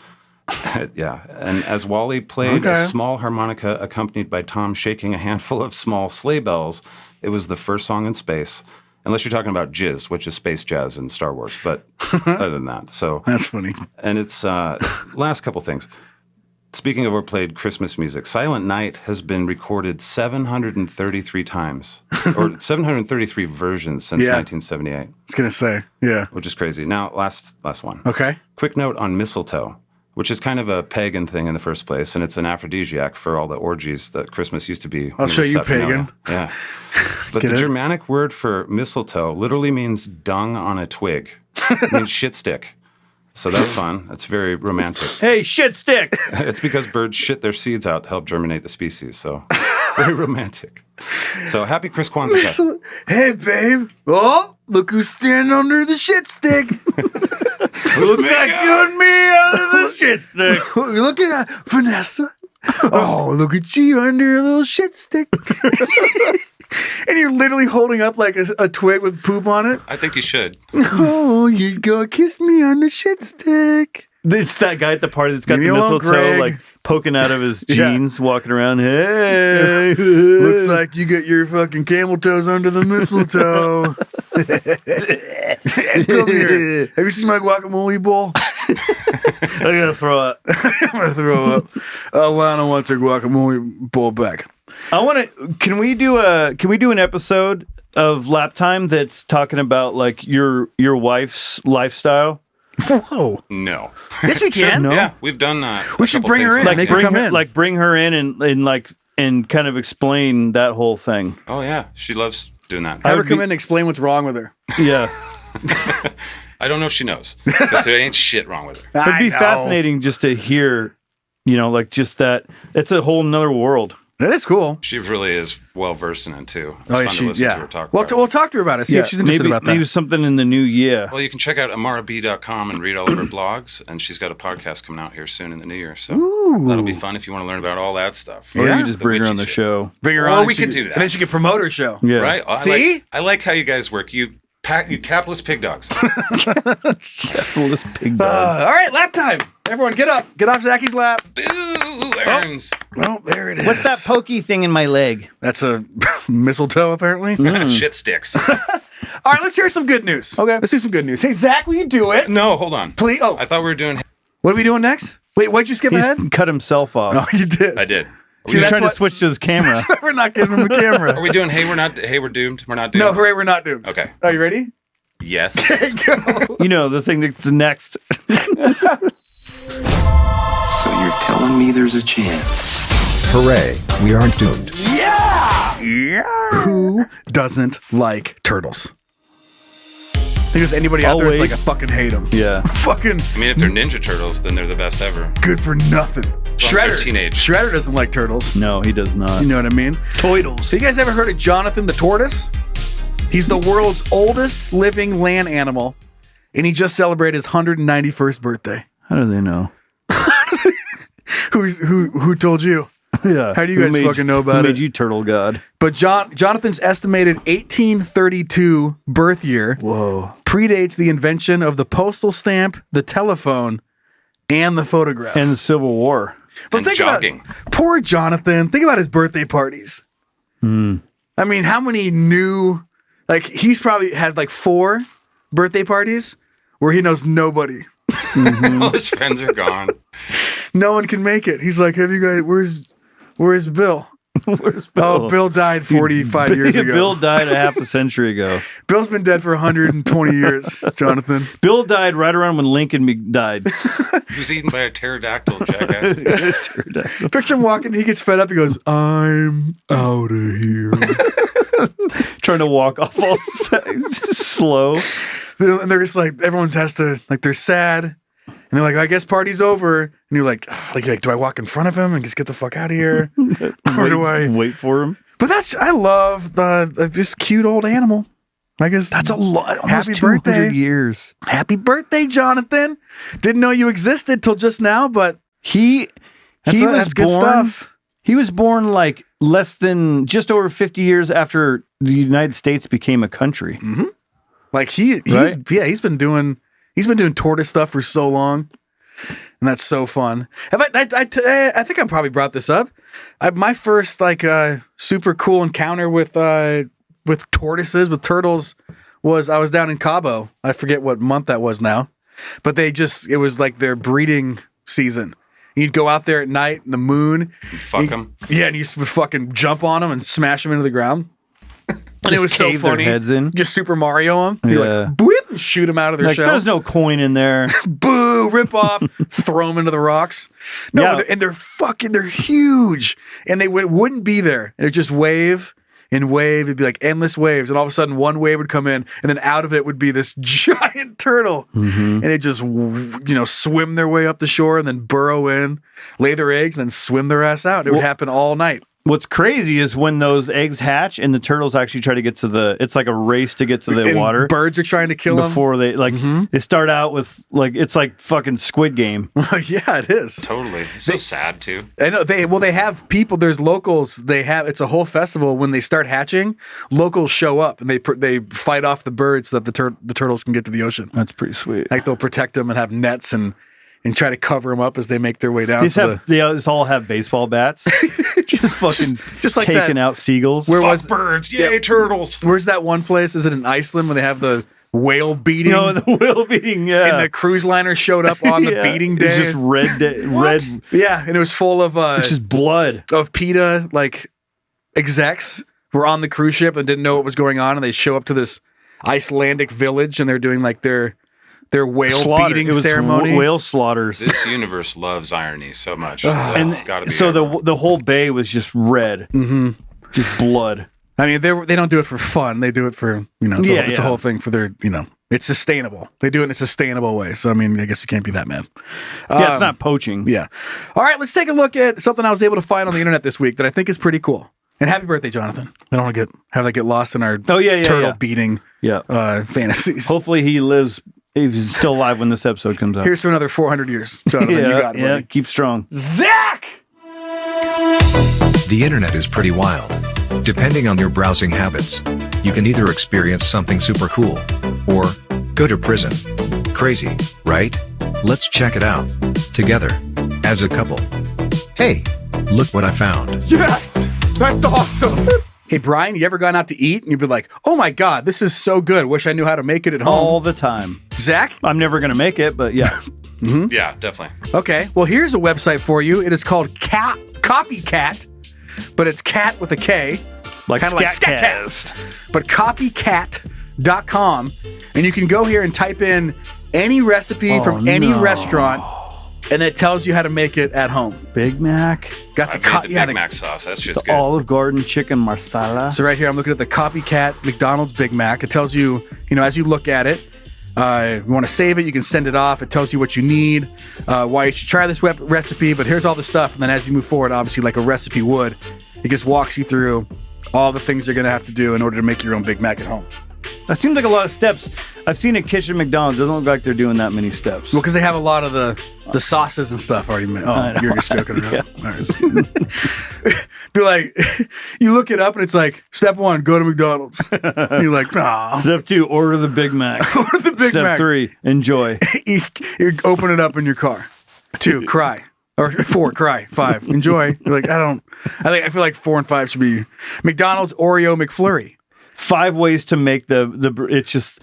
Yeah, and as Wally played a small harmonica accompanied by Tom shaking a handful of small sleigh bells, it was the first song in space. Unless you're talking about Jizz, which is space jazz in Star Wars. But other than that, so. That's funny. And it's last couple things. Speaking of overplayed Christmas music, Silent Night has been recorded 733 times, or 733 versions since 1978. I was going to say, yeah. Which is crazy. Now, last one. Okay. Quick note on mistletoe, which is kind of a pagan thing in the first place, and it's an aphrodisiac for all the orgies that Christmas used to be. I'll show you, pagan. Yeah. But the Germanic word for mistletoe literally means dung on a twig. It means shit stick. So that's fun. That's very romantic. Hey, shit stick! It's because birds shit their seeds out to help germinate the species. So very romantic. So happy Chris Kwanzaa. Hey, babe. Oh, look who's standing under the shit stick. Looks like you and me under the shit stick. You're looking at Vanessa. Oh, look at you under a little shit stick. And you're literally holding up like a twig with poop on it. I think you should. Oh, you go kiss me on the shit stick. It's that guy at the party that's got the mistletoe like poking out of his jeans, walking around. Hey, looks like you got your fucking camel toes under the mistletoe. Come here. Have you seen my guacamole bowl? I'm gonna throw up. I'm gonna throw up. Alana wants her guacamole bowl back. I want to. Can we do an episode of Lap Time that's talking about like your wife's lifestyle? Whoa. No. Yes, we can. No? Yeah, we've done that. We should bring her in. Bring her in and kind of explain that whole thing. Oh yeah, she loves doing that. Have her come in and explain what's wrong with her. Yeah. I don't know if she knows because there ain't shit wrong with her. It'd be fascinating just to hear, like just that. It's a whole nother world. That is cool. She really is well versed in it too. It's fun to listen to her talk. We'll talk to her about it. See if she's interested about that. Maybe something in the new year. Well, you can check out amarab.com and read all of her blogs, and she's got a podcast coming out here soon in the new year. So that'll be fun if you want to learn about all that stuff. Or you can just bring her on the show. Bring her on. Or we could do that. And then she could promote her show. Yeah. Right? See? I like how you guys work. You capitalist pig dogs. Capitalist pig dogs. All right, lap time. Everyone get up. Get off Zachy's lap. Boo, Aaron's. Well, there it is. What's that pokey thing in my leg? That's a mistletoe, apparently. Shit sticks. All right, let's hear some good news. Okay. Let's do some good news. Hey, Zach, will you do it? No, hold on. Please. Oh, I thought we were doing... what are we doing next? Wait, why'd you skip ahead? He's cut himself off. Oh, you did. I did. See, he's trying to switch to his camera. That's why we're not giving him a camera. Are we doing hey, we're doomed? We're not doomed? No, hooray, we're not doomed. Okay. Are you ready? Yes. Go. The thing that's next. So you're telling me there's a chance? Hooray, we aren't doomed. Yeah! Who doesn't like turtles? I think there's anybody out there that's like, I fucking hate them. Yeah. Fucking. I mean, if they're Ninja Turtles, then they're the best ever. Good for nothing. Shredder. Teenage. Shredder doesn't like turtles. No, he does not. You know what I mean? Toidles. You guys ever heard of Jonathan the tortoise? He's the world's oldest living land animal, and he just celebrated his 191st birthday. How do they know? Who told you? Yeah. How do you guys fucking know about it? Who made you turtle god? But Jonathan's estimated 1832 birth year predates the invention of the postal stamp, the telephone, and the photograph. And the Civil War. But and think jogging. About poor Jonathan. Think about his birthday parties. I mean, how many new... Like, he's probably had like 4 birthday parties where he knows nobody. All his friends are gone. No one can make it. He's like, have you guys... Where's Bill? Where's Bill? Oh, Bill died 45 years ago. Bill died a half a century ago. Bill's been dead for 120 years, Jonathan. Bill died right around when Lincoln died. He was eaten by a pterodactyl, jackass. Picture him walking, he gets fed up, he goes, I'm out of here. Trying to walk off all slow. And they're just like, everyone has to, like, they're sad. And they're like, I guess party's over. And you're like, do I walk in front of him and just get the fuck out of here? Or do I wait for him? But I love the just cute old animal. I guess That's a lot. Happy Almost 200 birthday. years. Happy birthday, Jonathan. Didn't know you existed till just now, but He that's was good born. stuff. He was born like just over 50 years after the United States became a country. Like he's been doing tortoise stuff for so long, and that's so fun. I think I probably brought this up. My first super cool encounter with tortoises, with turtles, was I was down in Cabo. I forget what month that was now, but it was like their breeding season. You'd go out there at night in the moon. You fuck them. Yeah, and you would fucking jump on them and smash them into the ground. And it was so cave their funny. heads in. Just Super Mario them. You Yeah. like, boop, and shoot them out of their Like, shell. there's no coin in there. Boo, rip off, throw them into the rocks. No, Yeah. but they're huge. And they wouldn't be there. And it'd just wave and wave. It'd be like endless waves. And all of a sudden, one wave would come in, and then out of it would be this giant turtle. And they just, swim their way up the shore and then burrow in, lay their eggs, and then swim their ass out. It would happen all night. What's crazy is when those eggs hatch and the turtles actually try to get to it's like a race to get to the And water. Birds are trying to kill them. Before they, they start out with, it's like fucking Squid Game. Yeah, it is. Totally. It's so sad, too. I know they have people. There's locals. It's a whole festival. When they start hatching, locals show up and they fight off the birds so that the turtles can get to the ocean. That's pretty sweet. Like they'll protect them and have nets and try to cover them up as they make their way down. They all have baseball bats. Just fucking just like taking that. out seagulls. Fuck birds. Yay, turtles. Where's that one place? Is it in Iceland where they have the whale beating? No, the whale beating. Yeah, and the cruise liner showed up on the beating day. It's just red. Yeah, and it was full of It's just blood of PETA execs were on the cruise ship and didn't know what was going on, and they show up to this Icelandic village and they're doing their whale beating ceremony. Whale slaughters. This universe loves irony so much. And it's got to be. So the whole bay was just red, just blood. I mean, they don't do it for fun. They do it for it's a whole thing for their it's sustainable. They do it in a sustainable way. So I mean, I guess you can't be that mad. Yeah, it's not poaching. Yeah. All right, let's take a look at something I was able to find on the internet this week that I think is pretty cool. And happy birthday, Jonathan. I don't want to have that get lost in our turtle beating fantasies. Hopefully he lives. He's still alive when this episode comes out. Here's to another 400 years. Jonathan, you got it, buddy. Keep strong. Zach! The internet is pretty wild. Depending on your browsing habits, you can either experience something super cool or go to prison. Crazy, right? Let's check it out together as a couple. Hey, look what I found. Yes! That's awesome! Hey, Brian, you ever gone out to eat and you'd be like, oh my God, this is so good. Wish I knew how to make it at home. All the time. Zach? I'm never going to make it, but yeah. Yeah, definitely. Okay, well, here's a website for you. It is called Copycat, but it's cat with a K. Like Scatcast. But copycat.com. And you can go here and type in any recipe from any restaurant, and it tells you how to make it at home. Big Mac. Got the Big Mac sauce. That's just good. Olive Garden chicken marsala. So right here, I'm looking at the Copycat McDonald's Big Mac. It tells you, as you look at it, you want to save it, you can send it off. It tells you what you need, why you should try this recipe. But here's all the stuff. And then as you move forward, obviously like a recipe would, it just walks you through all the things you're going to have to do in order to make your own Big Mac at home. That seems like a lot of steps. I've seen a kitchen McDonald's. It doesn't look like they're doing that many steps. Well, because they have a lot of the sauces and stuff already made. Oh, you're just joking around. Yeah. All right. Be like, you look it up and it's like, step 1, go to McDonald's. You're like, nah. Step 2, order the Big Mac. Order the Big Mac. Step 3, enjoy. You open it up in your car. 2, cry. Or 4, cry. 5, enjoy. You're like, I feel like 4 and 5 should be McDonald's Oreo McFlurry. 5 ways to make it's just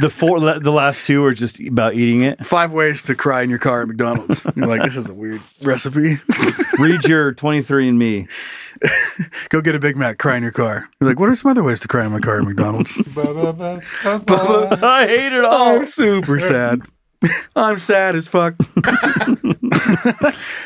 the last 2 are just about eating it. 5 ways to cry in your car at McDonald's. You're like, this is a weird recipe. Read your 23andMe. Go get a Big Mac, cry in your car. You're like, what are some other ways to cry in my car at McDonald's? I hate it all. I'm super sad. I'm sad as fuck.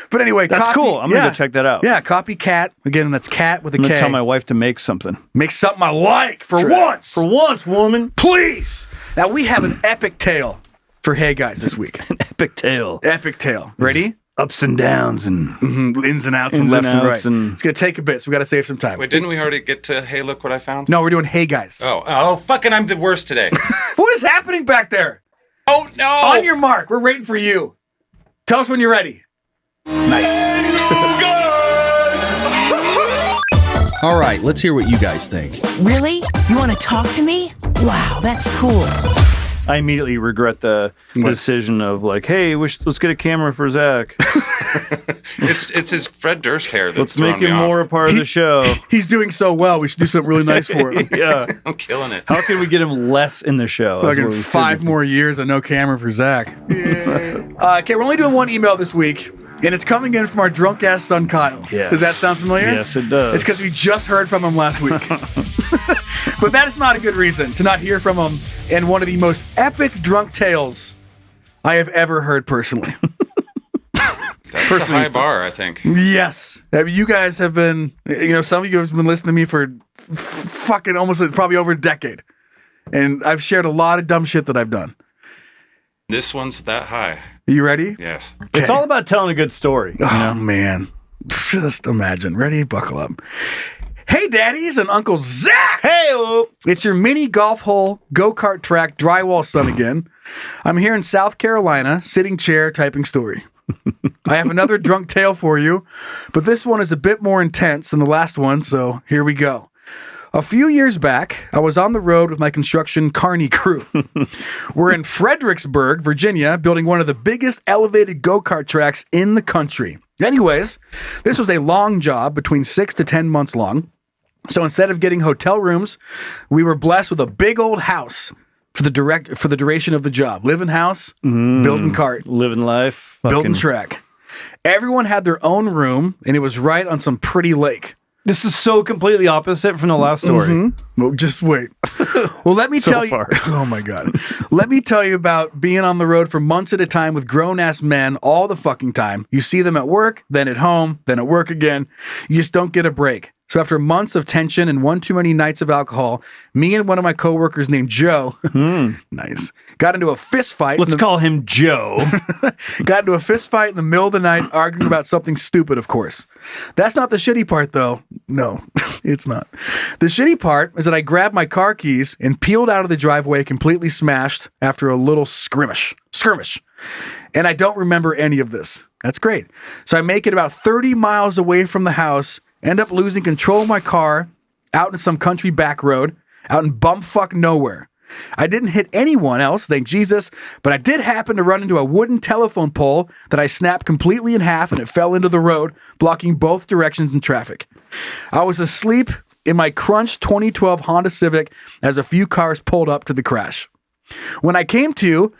But anyway, that's cool. I'm gonna go check that out. Yeah, Copycat. Again, that's cat with a I'm gonna K. tell my wife to make something. Make something I like for once. For once, woman. Please. Now we have an epic tale for Hey Guys this week. An epic tale. Epic tale. Ready? ups and downs and ins and outs and lefts and right. It's going to take a bit, so we got to save some time. Wait, didn't we already get to, hey, look what I found? No, we're doing Hey Guys. Oh, fucking I'm the worst today. What is happening back there? Oh, no. On your mark. We're waiting for you. Tell us when you're ready. Nice. All right, let's hear what you guys think. Really? You want to talk to me? Wow, that's cool. I immediately regret the decision of like, hey, let's get a camera for Zach. It's his Fred Durst hair. Let's make him more a part of the show. He's doing so well. We should do something really nice for him. Yeah, I'm killing it. How can we get him less in the show? Fucking 5 more years of no camera for Zach. Okay, we're only doing one email this week. And it's coming in from our drunk ass son, Kyle. Yes. Does that sound familiar? Yes, it does. It's because we just heard from him last week. But that is not a good reason to not hear from him in one of the most epic drunk tales I have ever heard personally. That's a high bar, I think. Yes. I mean, you guys have been, some of you have been listening to me for fucking almost probably over a decade. And I've shared a lot of dumb shit that I've done. This one's that high. You ready? Yes. Okay. It's all about telling a good story. Oh, man. Just imagine. Ready? Buckle up. Hey, daddies and Uncle Zach. Hey, it's your mini golf hole, go-kart track, drywall son again. I'm here in South Carolina, sitting chair, typing story. I have another drunk tale for you, but this one is a bit more intense than the last one, so here we go. A few years back, I was on the road with my construction carny crew. We're in Fredericksburg, Virginia, building one of the biggest elevated go-kart tracks in the country. Anyways, this was a long job, between 6 to 10 months long. So instead of getting hotel rooms, we were blessed with a big old house for the duration of the job. Living house, building cart. Living life. Building track. Everyone had their own room, and it was right on some pretty lake. This is so completely opposite from the last story. Mm-hmm. Well, just wait. Well, let me tell you. Oh my God. Let me tell you about being on the road for months at a time with grown-ass men all the fucking time. You see them at work, then at home, then at work again. You just don't get a break. So after months of tension and one too many nights of alcohol, me and one of my coworkers named Joe, nice, got into a fist fight. Let's call him Joe. Got into a fist fight in the middle of the night, arguing about something stupid, of course. That's not the shitty part, though. No, it's not. The shitty part is that I grabbed my car keys and peeled out of the driveway completely smashed after a little skirmish. And I don't remember any of this. That's great. So I make it about 30 miles away from the house, end up losing control of my car out in some country back road, out in bumfuck nowhere. I didn't hit anyone else, thank Jesus, but I did happen to run into a wooden telephone pole that I snapped completely in half and it fell into the road, blocking both directions in traffic. I was asleep in my crunch 2012 Honda Civic as a few cars pulled up to the crash. When I came to,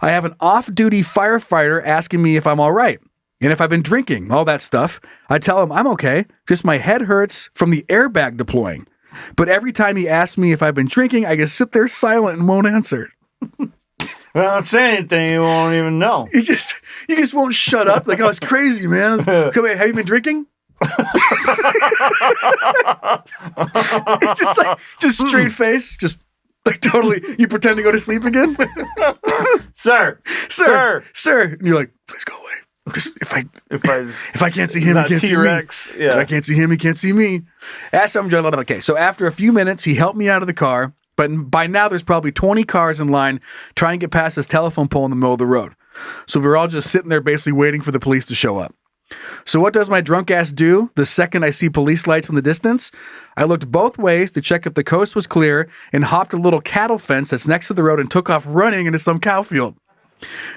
I have an off-duty firefighter asking me if I'm all right. And if I've been drinking, all that stuff, I tell him I'm okay, just my head hurts from the airbag deploying. But every time he asks me if I've been drinking, I just sit there silent and won't answer. Well, I don't say anything, you won't even know. You just won't shut up. Like, oh, it's crazy, man. Come here, have you been drinking? It's just like, just straight face, just like totally, you pretend to go to sleep again? Sir. And you're like, please go away. Just if I can't see him, he can't T-Rex, see me. yeah. If I can't see him, he can't see me. Okay, so after a few minutes, he helped me out of the car, but by now there's probably 20 cars in line trying to get past this telephone pole in the middle of the road. So we were all just sitting there basically waiting for the police to show up. So what does my drunk ass do the second I see police lights in the distance? I looked both ways to check if the coast was clear and hopped a little cattle fence that's next to the road and took off running into some cow field.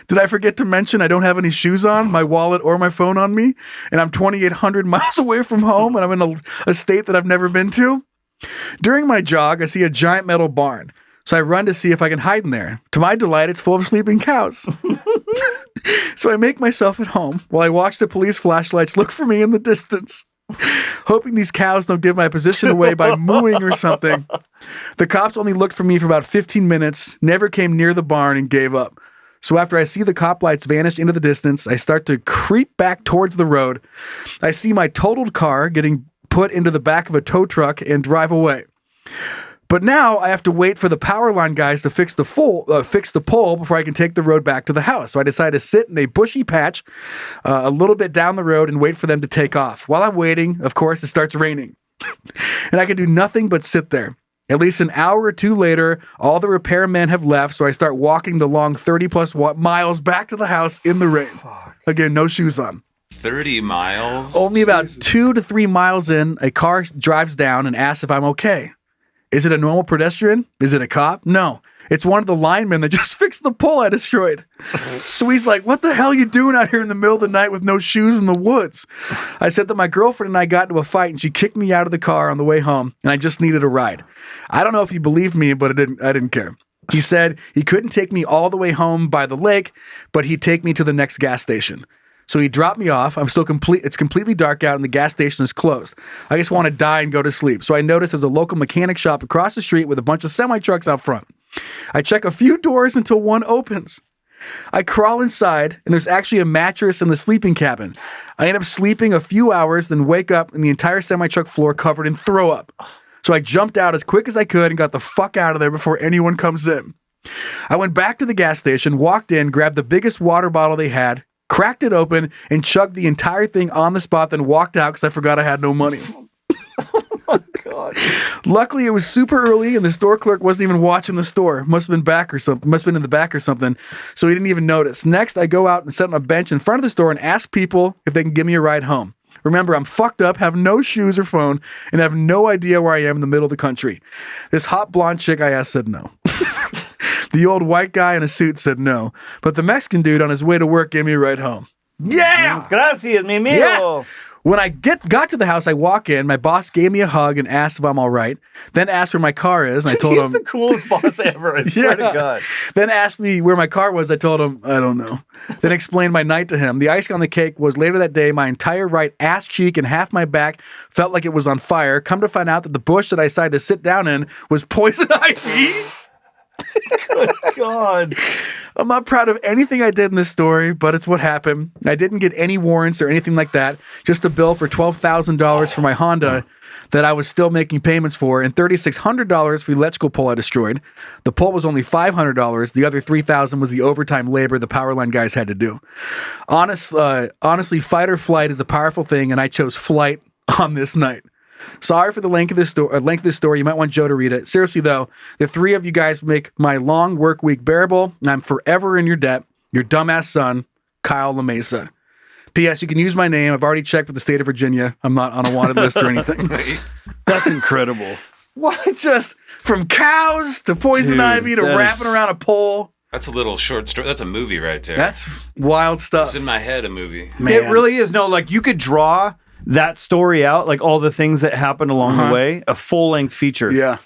Did I forget to mention I don't have any shoes on, my wallet, or my phone on me? And I'm 2,800 miles away from home, and I'm in a state that I've never been to? During my jog, I see a giant metal barn. So I run to see if I can hide in there. To my delight, it's full of sleeping cows. So I make myself at home while I watch the police flashlights look for me in the distance, hoping these cows don't give my position away by mooing or something. The cops only looked for me for about 15 minutes, never came near the barn, and gave up. So after I see the cop lights vanish into the distance, I start to creep back towards the road. I see my totaled car getting put into the back of a tow truck and drive away. But now I have to wait for the power line guys to fix the pole before I can take the road back to the house. So I decided to sit in a bushy patch a little bit down the road and wait for them to take off. While I'm waiting, of course, it starts raining. And I can do nothing but sit there. At least an hour or two later, all the repairmen have left, so I start walking the long 30-plus miles back to the house in the rain. Again, no shoes on. 30 miles? Only about 2 to 3 miles in, a car drives down and asks if I'm okay. Is it a normal pedestrian? Is it a cop? No. It's one of the linemen that just fixed the pole I destroyed. So he's like, what the hell are you doing out here in the middle of the night with no shoes in the woods? I said that my girlfriend and I got into a fight and she kicked me out of the car on the way home and I just needed a ride. I don't know if he believed me, but I didn't care. He said he couldn't take me all the way home by the lake, but he'd take me to the next gas station. So he dropped me off. It's completely dark out and the gas station is closed. I just want to die and go to sleep. So I noticed there's a local mechanic shop across the street with a bunch of semi-trucks out front. I check a few doors until one opens. I crawl inside and there's actually a mattress in the sleeping cabin. I end up sleeping a few hours, then wake up and the entire semi-truck floor covered in throw up. So I jumped out as quick as I could and got the fuck out of there before anyone comes in. I went back to the gas station, walked in, grabbed the biggest water bottle they had, cracked it open, and chugged the entire thing on the spot, then walked out because I forgot I had no money. Oh my God. Luckily, it was super early, and the store clerk wasn't even watching the store. Must have been in the back or something, so he didn't even notice. Next, I go out and sit on a bench in front of the store and ask people if they can give me a ride home. Remember, I'm fucked up, have no shoes or phone, and have no idea where I am in the middle of the country. This hot blonde chick I asked said no. The old white guy in a suit said no, but the Mexican dude on his way to work gave me a ride home. Yeah! Gracias, mi amigo. Yeah! When I got to the house, I walk in, my boss gave me a hug and asked if I'm all right, then asked where my car is, and I told him... He's the coolest boss ever, I swear to God. Then asked me where my car was, I told him, I don't know. Then explained my night to him. The icing on the cake was later that day, my entire right ass cheek and half my back felt like it was on fire. Come to find out that the bush that I decided to sit down in was poison ivy. Good God. I'm not proud of anything I did in this story, but it's what happened. I didn't get any warrants or anything like that. Just a bill for $12,000 for my Honda that I was still making payments for, and $3,600 for the electrical pole I destroyed. The pole was only $500. The other $3,000 was the overtime labor the power line guys had to do. Honestly, fight or flight is a powerful thing, and I chose flight on this night. Sorry for the length of this story. You might want Joe to read it. Seriously, though, the three of you guys make my long work week bearable, and I'm forever in your debt. Your dumbass son, Kyle LaMesa. P.S. You can use my name. I've already checked with the state of Virginia. I'm not on a wanted list or anything. That's incredible. What? Just from cows to poison ivy to wrapping around a pole. That's a little short story. That's a movie right there. That's wild stuff. It's in my head, a movie. Man. It really is. No, like you could draw that story out, like all the things that happened along the way, a full-length feature. Yeah.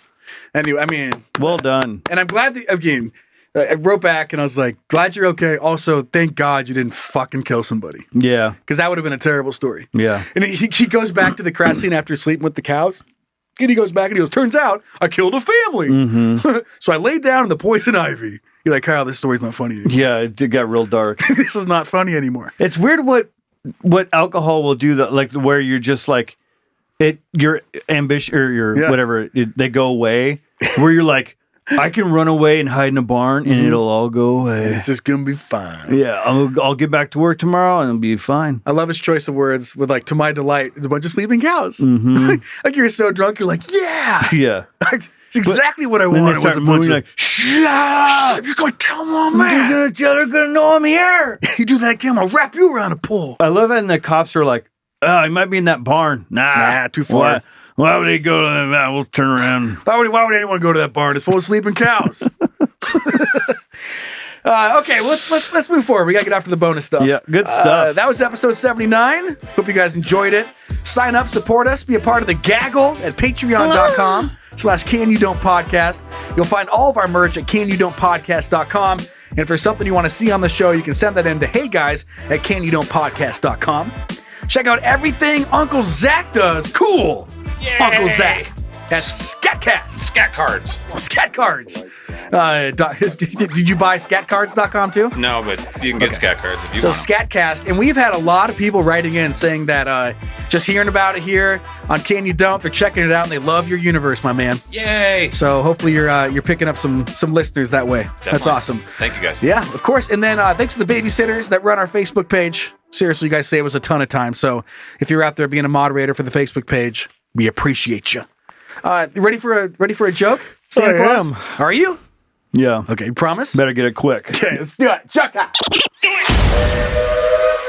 Anyway, I mean... Well done. And I'm glad that, again, I wrote back and I was like, glad you're okay. Also, thank God you didn't fucking kill somebody. Yeah. Because that would have been a terrible story. Yeah. And he goes back to the crash scene after sleeping with the cows. And he goes back and he goes, turns out I killed a family. Mm-hmm. So I laid down in the poison ivy. You're like, Kyle, this story's not funny anymore. Yeah, it got real dark. This is not funny anymore. It's weird what alcohol will do, that like where you're just like your ambition or your whatever, they go away, where you're like, I can run away and hide in a barn and it'll all go away. It's just gonna be fine. Yeah, I'll get back to work tomorrow and it'll be fine. I love his choice of words with like, to my delight, it's a bunch of sleeping cows. Mm-hmm. Like you're so drunk, you're like, yeah. It's exactly what I wanted. Was a bunch like, shut up! You're gonna tell mom, man. You're gonna know I'm here. You do that again, I'm gonna wrap you around a pole. I love it, and the cops are like, oh, he might be in that barn. Nah, too far. Why would he go to that? We'll turn around. Why would anyone go to that barn? It's full of sleeping cows. Okay, let's move forward. We gotta get after the bonus stuff. Yeah, good stuff. That was episode 79. Hope you guys enjoyed it. Sign up, support us, be a part of the gaggle at patreon.com/canyoudon'tpodcast. You'll find all of our merch at canyoudon'tpodcast.com. And if there's something you want to see on the show, you can send that in to heyguys at canyoudon'tpodcast.com. Check out everything Uncle Zach does. Cool. Yay. Uncle Zach. That's Scatcast. Scat cards. Scat cards. Did you buy scatcards.com too? No, but you can get scat cards if you So want. Scatcast, and we've had a lot of people writing in saying that just hearing about it here on Can You Don't, they're checking it out and they love your universe, my man. Yay! So hopefully you're picking up some listeners that way. Definitely. That's awesome. Thank you guys. Yeah, of course. And then thanks to the babysitters that run our Facebook page. Seriously, you guys save us a ton of time. So if you're out there being a moderator for the Facebook page, we appreciate you. Ready for a joke? Santa Claus? Are you? Yeah. Okay, promise? Better get it quick. Okay, let's do it. Chuck that.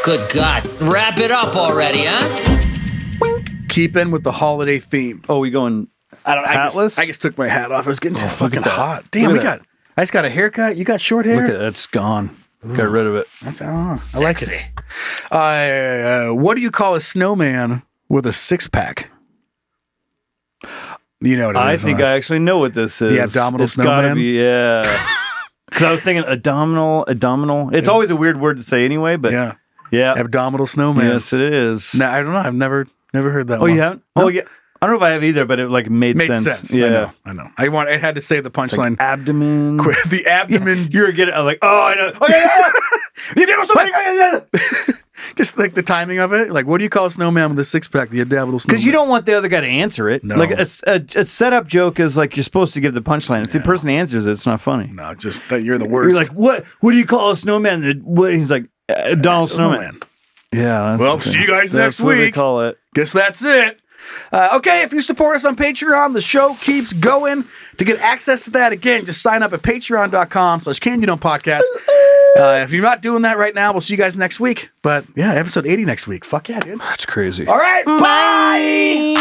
Good God. Wrap it up already, huh? Keep in with the holiday theme. Oh, we going hatless? I just took my hat off. It was getting too fucking hot. Damn, I just got a haircut. You got short hair? Look at that. It's gone. Got rid of it. I like it. What do you call a snowman with a six-pack? You know what it is. I think I actually know what this is. The abdominal it's snowman? Gotta be, yeah. Because I was thinking abdominal. It's always a weird word to say anyway, but yeah. Abdominal snowman. Yes, it is. No, I don't know. I've never heard that Oh, one. you haven't? No. Oh, yeah. I don't know if I have either, but it made sense. Yeah. I know. I had to say the punchline. Like abdomen. The abdomen. You're getting. I'm like, oh, I know. Oh, yeah. Just like the timing of it. Like, what do you call a snowman with a six-pack? The abdominal snowman. Because you don't want the other guy to answer it. No. Like a setup joke is like you're supposed to give the punchline. If the person answers it, it's not funny. No, just that you're the worst. You're like, what? What do you call a snowman? He's like, Donald Snowman. Yeah. Well, see you guys next That's what they week. call it. Guess that's it. Okay, if you support us on Patreon, the show keeps going. To get access to that, again, just sign up at patreon.com/CanYouDon'tPodcast. If you're not doing that right now, we'll see you guys next week. But yeah, episode 80 next week. Fuck yeah, dude. That's crazy. All right, bye!